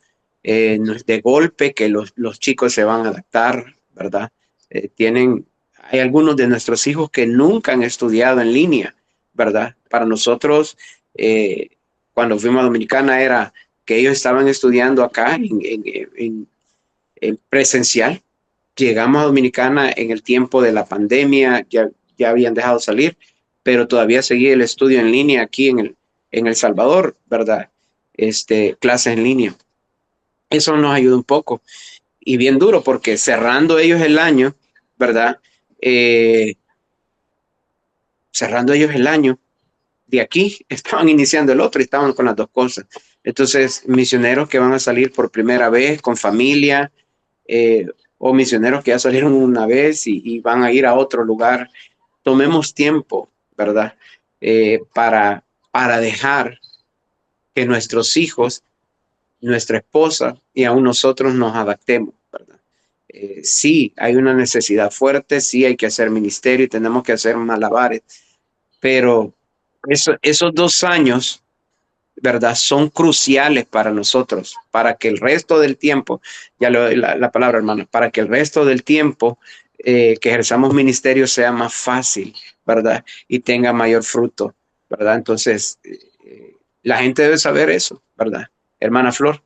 No es de golpe que los chicos se van a adaptar, ¿verdad? Hay algunos de nuestros hijos que nunca han estudiado en línea, ¿verdad? Para nosotros, cuando fuimos a Dominicana, era que ellos estaban estudiando acá en presencial. Llegamos a Dominicana en el tiempo de la pandemia, ya habían dejado salir, pero todavía seguía el estudio en línea aquí en El Salvador, ¿verdad? Clases en línea. Eso nos ayuda un poco. Y bien duro, porque cerrando ellos el año, ¿verdad? Cerrando ellos el año, de aquí estaban iniciando el otro y estaban con las dos cosas. Entonces, misioneros que van a salir por primera vez con familia, o misioneros que ya salieron una vez y van a ir a otro lugar, tomemos tiempo, ¿verdad? Para dejar que nuestros hijos, nuestra esposa y aún nosotros nos adaptemos, ¿verdad? Sí, hay una necesidad fuerte, sí hay que hacer ministerio y tenemos que hacer malabares, pero esos 2 años, ¿verdad? Son cruciales para nosotros, para que el resto del tiempo, ya la palabra, hermano, para que el resto del tiempo que ejerzamos ministerio sea más fácil, ¿verdad? Y tenga mayor fruto, ¿verdad? Entonces, la gente debe saber eso, ¿verdad? Hermana Flor.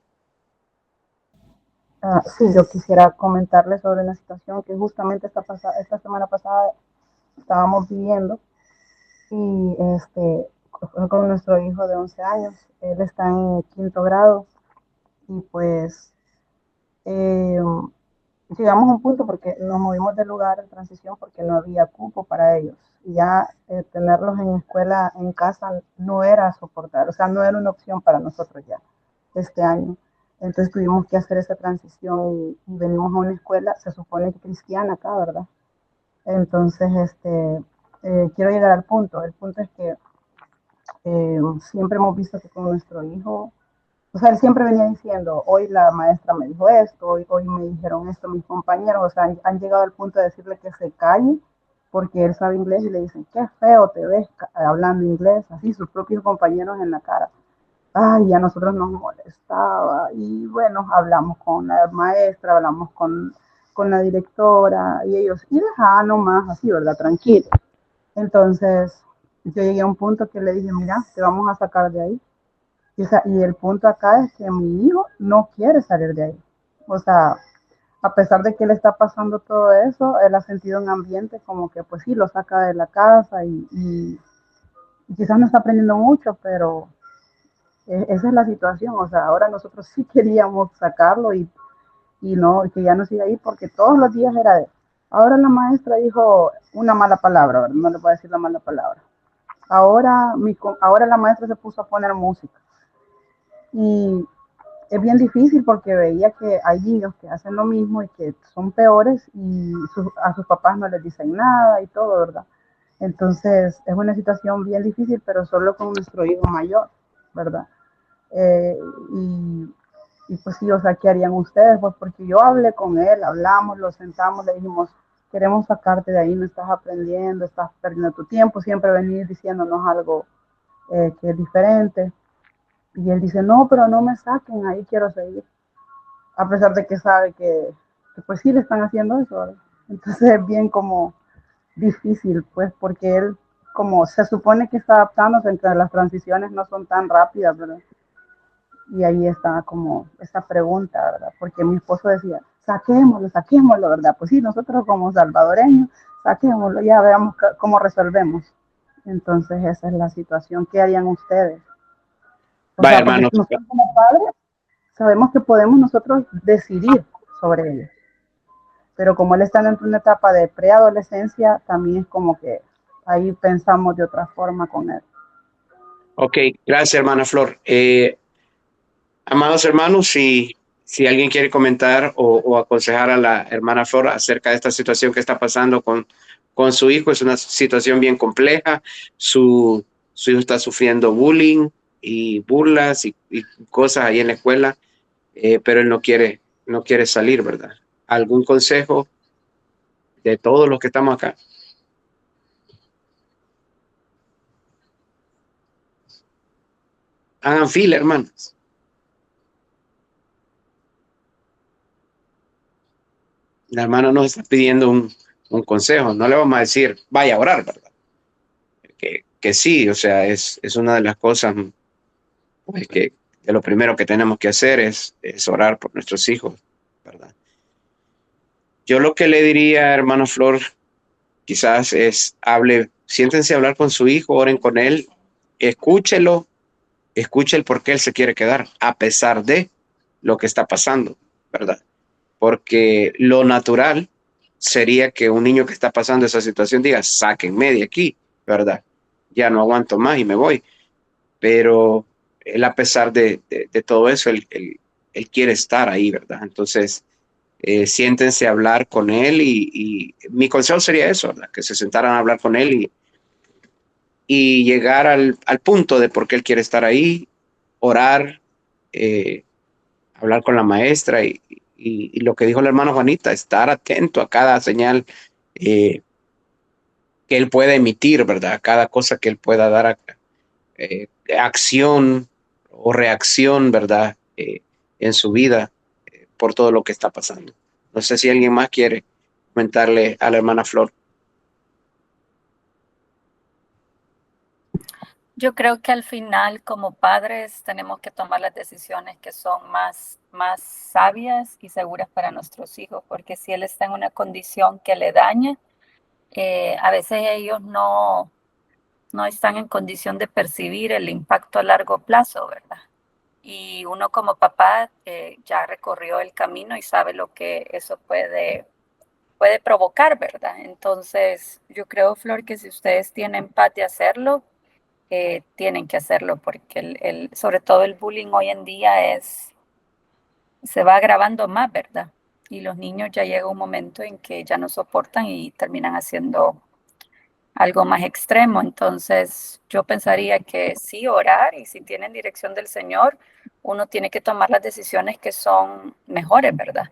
Sí, yo quisiera comentarles sobre una situación que justamente esta semana pasada estábamos viviendo y fue con nuestro hijo de 11 años. Él está en 5º grado y pues eh, llegamos a un punto porque nos movimos de lugar de transición porque no había cupo para ellos. Y ya tenerlos en escuela, en casa, no era soportar, o sea, no era una opción para nosotros ya este año. Entonces tuvimos que hacer esa transición y venimos a una escuela, se supone que cristiana acá, ¿verdad? Entonces, quiero llegar al punto. El punto es que siempre hemos visto que con nuestro hijo, o sea, él siempre venía diciendo, hoy la maestra me dijo esto, hoy me dijeron esto mis compañeros, o sea, han llegado al punto de decirle que se calle porque él sabe inglés y le dicen, qué feo te ves hablando inglés, así sus propios compañeros en la cara. Ay, a nosotros nos molestaba y bueno, hablamos con la maestra, hablamos con la directora y ellos, y dejá nomás así, ¿verdad? Tranquilo. Entonces, yo llegué a un punto que le dije, mira, te vamos a sacar de ahí. Y el punto acá es que mi hijo no quiere salir de ahí. O sea, a pesar de que le está pasando todo eso, él ha sentido un ambiente como que pues sí, lo saca de la casa y quizás no está aprendiendo mucho, pero esa es la situación. O sea, ahora nosotros sí queríamos sacarlo y no, que ya no siga ahí porque todos los días era de, ahora la maestra dijo una mala palabra, ¿verdad? No le voy a decir la mala palabra. Ahora la maestra se puso a poner música. Y es bien difícil porque veía que hay niños que hacen lo mismo y que son peores y a sus papás no les dicen nada y todo, ¿verdad? Entonces es una situación bien difícil, pero solo con nuestro hijo mayor, ¿verdad? Eh, y, y pues sí, o sea, ¿qué harían ustedes? Pues porque yo hablé con él, hablamos, lo sentamos, le dijimos, queremos sacarte de ahí, no estás aprendiendo, estás perdiendo tu tiempo, siempre venir diciéndonos algo que es diferente. Y él dice, no, pero no me saquen, ahí quiero seguir. A pesar de que sabe que pues sí le están haciendo eso, ¿verdad? Entonces es bien como difícil, pues, porque él como se supone que está adaptándose, entre las transiciones no son tan rápidas, ¿verdad? Y ahí está como esa pregunta, ¿verdad? Porque mi esposo decía, saquémoslo, ¿verdad? Pues sí, nosotros como salvadoreños, saquémoslo, ya veamos cómo resolvemos. Entonces esa es la situación. ¿Qué harían ustedes? O Vaya, sea, porque hermano. nosotros como padres sabemos que podemos nosotros decidir sobre ello. Pero como él está en una etapa de preadolescencia, también es como que ahí pensamos de otra forma con él. Ok, gracias, hermana Flor. Amados hermanos, si alguien quiere comentar o aconsejar a la hermana Flor acerca de esta situación que está pasando con su hijo, es una situación bien compleja. Su hijo está sufriendo bullying y burlas y cosas ahí en la escuela, pero él no quiere salir, ¿verdad? ¿Algún consejo de todos los que estamos acá? Hagan fila, hermanos. La hermana nos está pidiendo un consejo. No le vamos a decir, vaya a orar, ¿verdad? Que sí, o sea, es una de las cosas pues, que lo primero que tenemos que hacer es orar por nuestros hijos, ¿verdad? Yo lo que le diría, hermano Flor, quizás siéntense a hablar con su hijo, oren con él, escúchelo, escuche el por qué él se quiere quedar, a pesar de lo que está pasando, ¿verdad? Porque lo natural sería que un niño que está pasando esa situación diga, sáquenme de aquí, ¿verdad? Ya no aguanto más y me voy. Pero él, a pesar de todo eso, él quiere estar ahí, ¿verdad? Entonces, siéntense a hablar con él y mi consejo sería eso, ¿verdad? Que se sentaran a hablar con él y llegar al punto de por qué él quiere estar ahí orar, hablar con la maestra y lo que dijo la hermana Juanita, estar atento a cada señal que él pueda emitir, ¿verdad? A cada cosa que él pueda dar acción o reacción, ¿verdad? En su vida por todo lo que está pasando. No sé si alguien más quiere comentarle a la hermana Flor. Yo creo que al final, como padres, tenemos que tomar las decisiones que son más sabias y seguras para nuestros hijos, porque si él está en una condición que le daña, a veces ellos no están en condición de percibir el impacto a largo plazo, ¿verdad? Y uno como papá ya recorrió el camino y sabe lo que eso puede provocar, ¿verdad? Entonces, yo creo, Flor, que si ustedes tienen paz de hacerlo, tienen que hacerlo, porque sobre todo el bullying hoy en día se va agravando más, ¿verdad? Y los niños ya llega un momento en que ya no soportan y terminan haciendo algo más extremo. Entonces, yo pensaría que sí, orar, y si tienen dirección del Señor, uno tiene que tomar las decisiones que son mejores, ¿verdad?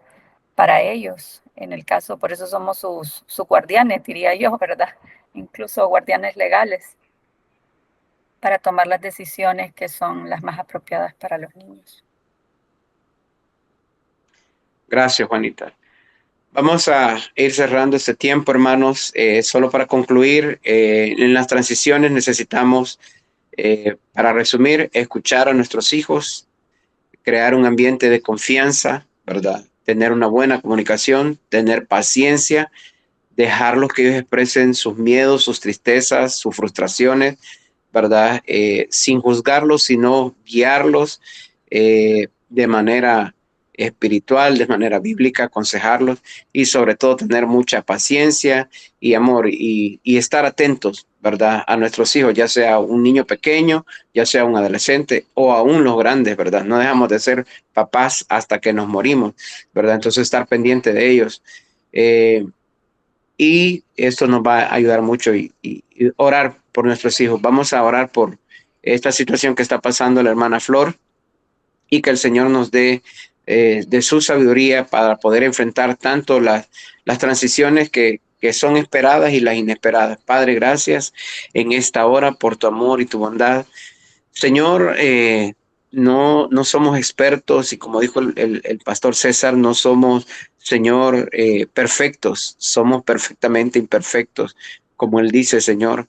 Para ellos. En el caso, por eso somos sus guardianes, diría yo, ¿verdad? Incluso guardianes legales, para tomar las decisiones que son las más apropiadas para los niños. Gracias, Juanita. Vamos a ir cerrando este tiempo, hermanos. Solo para concluir, en las transiciones necesitamos, para resumir, escuchar a nuestros hijos, crear un ambiente de confianza, ¿verdad? Tener una buena comunicación, tener paciencia, dejarlos que ellos expresen sus miedos, sus tristezas, sus frustraciones, ¿verdad? Sin juzgarlos, sino guiarlos de manera espiritual, de manera bíblica, aconsejarlos y sobre todo tener mucha paciencia y amor y estar atentos, ¿verdad? A nuestros hijos, ya sea un niño pequeño, ya sea un adolescente o aún los grandes, ¿verdad? No dejamos de ser papás hasta que nos morimos, ¿verdad? Entonces estar pendiente de ellos. Y esto nos va a ayudar mucho y orar por nuestros hijos. Vamos a orar por esta situación que está pasando la hermana Flor y que el Señor nos dé de su sabiduría para poder enfrentar tanto las transiciones que son esperadas y las inesperadas. Padre, gracias en esta hora por tu amor y tu bondad. Señor, no somos expertos y como dijo el pastor César, no somos, Señor, perfectos, somos perfectamente imperfectos, como él dice, Señor.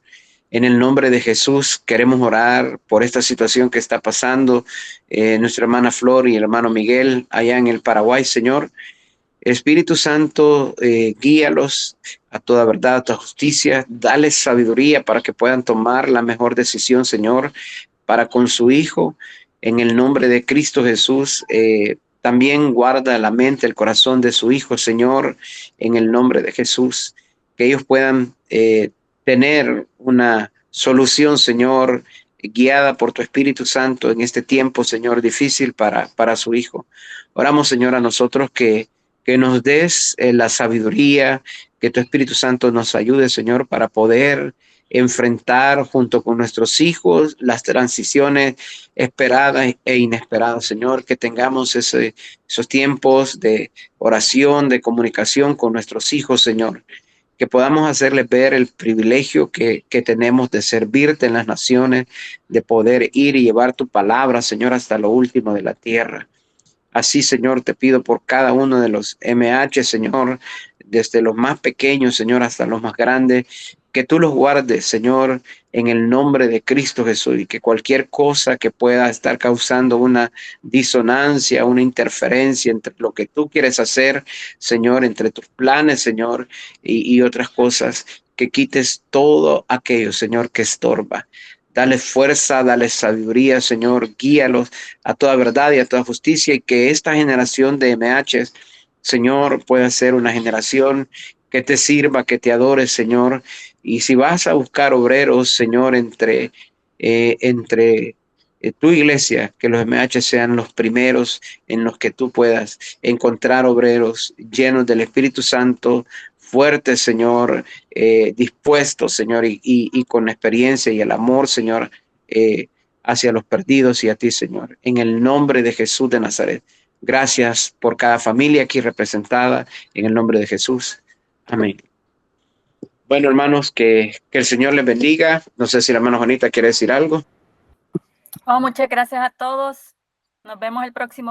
En el nombre de Jesús queremos orar por esta situación que está pasando nuestra hermana Flor y el hermano Miguel allá en el Paraguay, Señor. Espíritu Santo, guíalos a toda verdad, a toda justicia, dales sabiduría para que puedan tomar la mejor decisión, Señor, para con su hijo, en el nombre de Cristo Jesús. También guarda la mente, el corazón de su hijo, Señor, en el nombre de Jesús, que ellos puedan tener una solución, Señor, guiada por tu Espíritu Santo en este tiempo, Señor, difícil para su hijo. Oramos, Señor, a nosotros que nos des la sabiduría, que tu Espíritu Santo nos ayude, Señor, para poder enfrentar junto con nuestros hijos las transiciones esperadas e inesperadas, Señor, que tengamos esos tiempos de oración, de comunicación con nuestros hijos, Señor, que podamos hacerles ver el privilegio que tenemos de servirte en las naciones, de poder ir y llevar tu palabra, Señor, hasta lo último de la tierra. Así, Señor, te pido por cada uno de los MH, Señor, desde los más pequeños, Señor, hasta los más grandes, que tú los guardes, Señor, en el nombre de Cristo Jesús, y que cualquier cosa que pueda estar causando una disonancia, una interferencia entre lo que tú quieres hacer, Señor, entre tus planes, Señor, y otras cosas, que quites todo aquello, Señor, que estorba. Dale fuerza, dale sabiduría, Señor, guíalos a toda verdad y a toda justicia, y que esta generación de MHs, Señor, pueda ser una generación que te sirva, que te adore, Señor. Y si vas a buscar obreros, Señor, entre tu iglesia, que los MH sean los primeros en los que tú puedas encontrar obreros llenos del Espíritu Santo, fuertes, Señor, dispuestos, Señor, y con la experiencia y el amor, Señor, hacia los perdidos y a ti, Señor. En el nombre de Jesús de Nazaret. Gracias por cada familia aquí representada, en el nombre de Jesús. Amén. Bueno, hermanos, que el Señor les bendiga. No sé si la hermana Juanita quiere decir algo. Oh, muchas gracias a todos. Nos vemos el próximo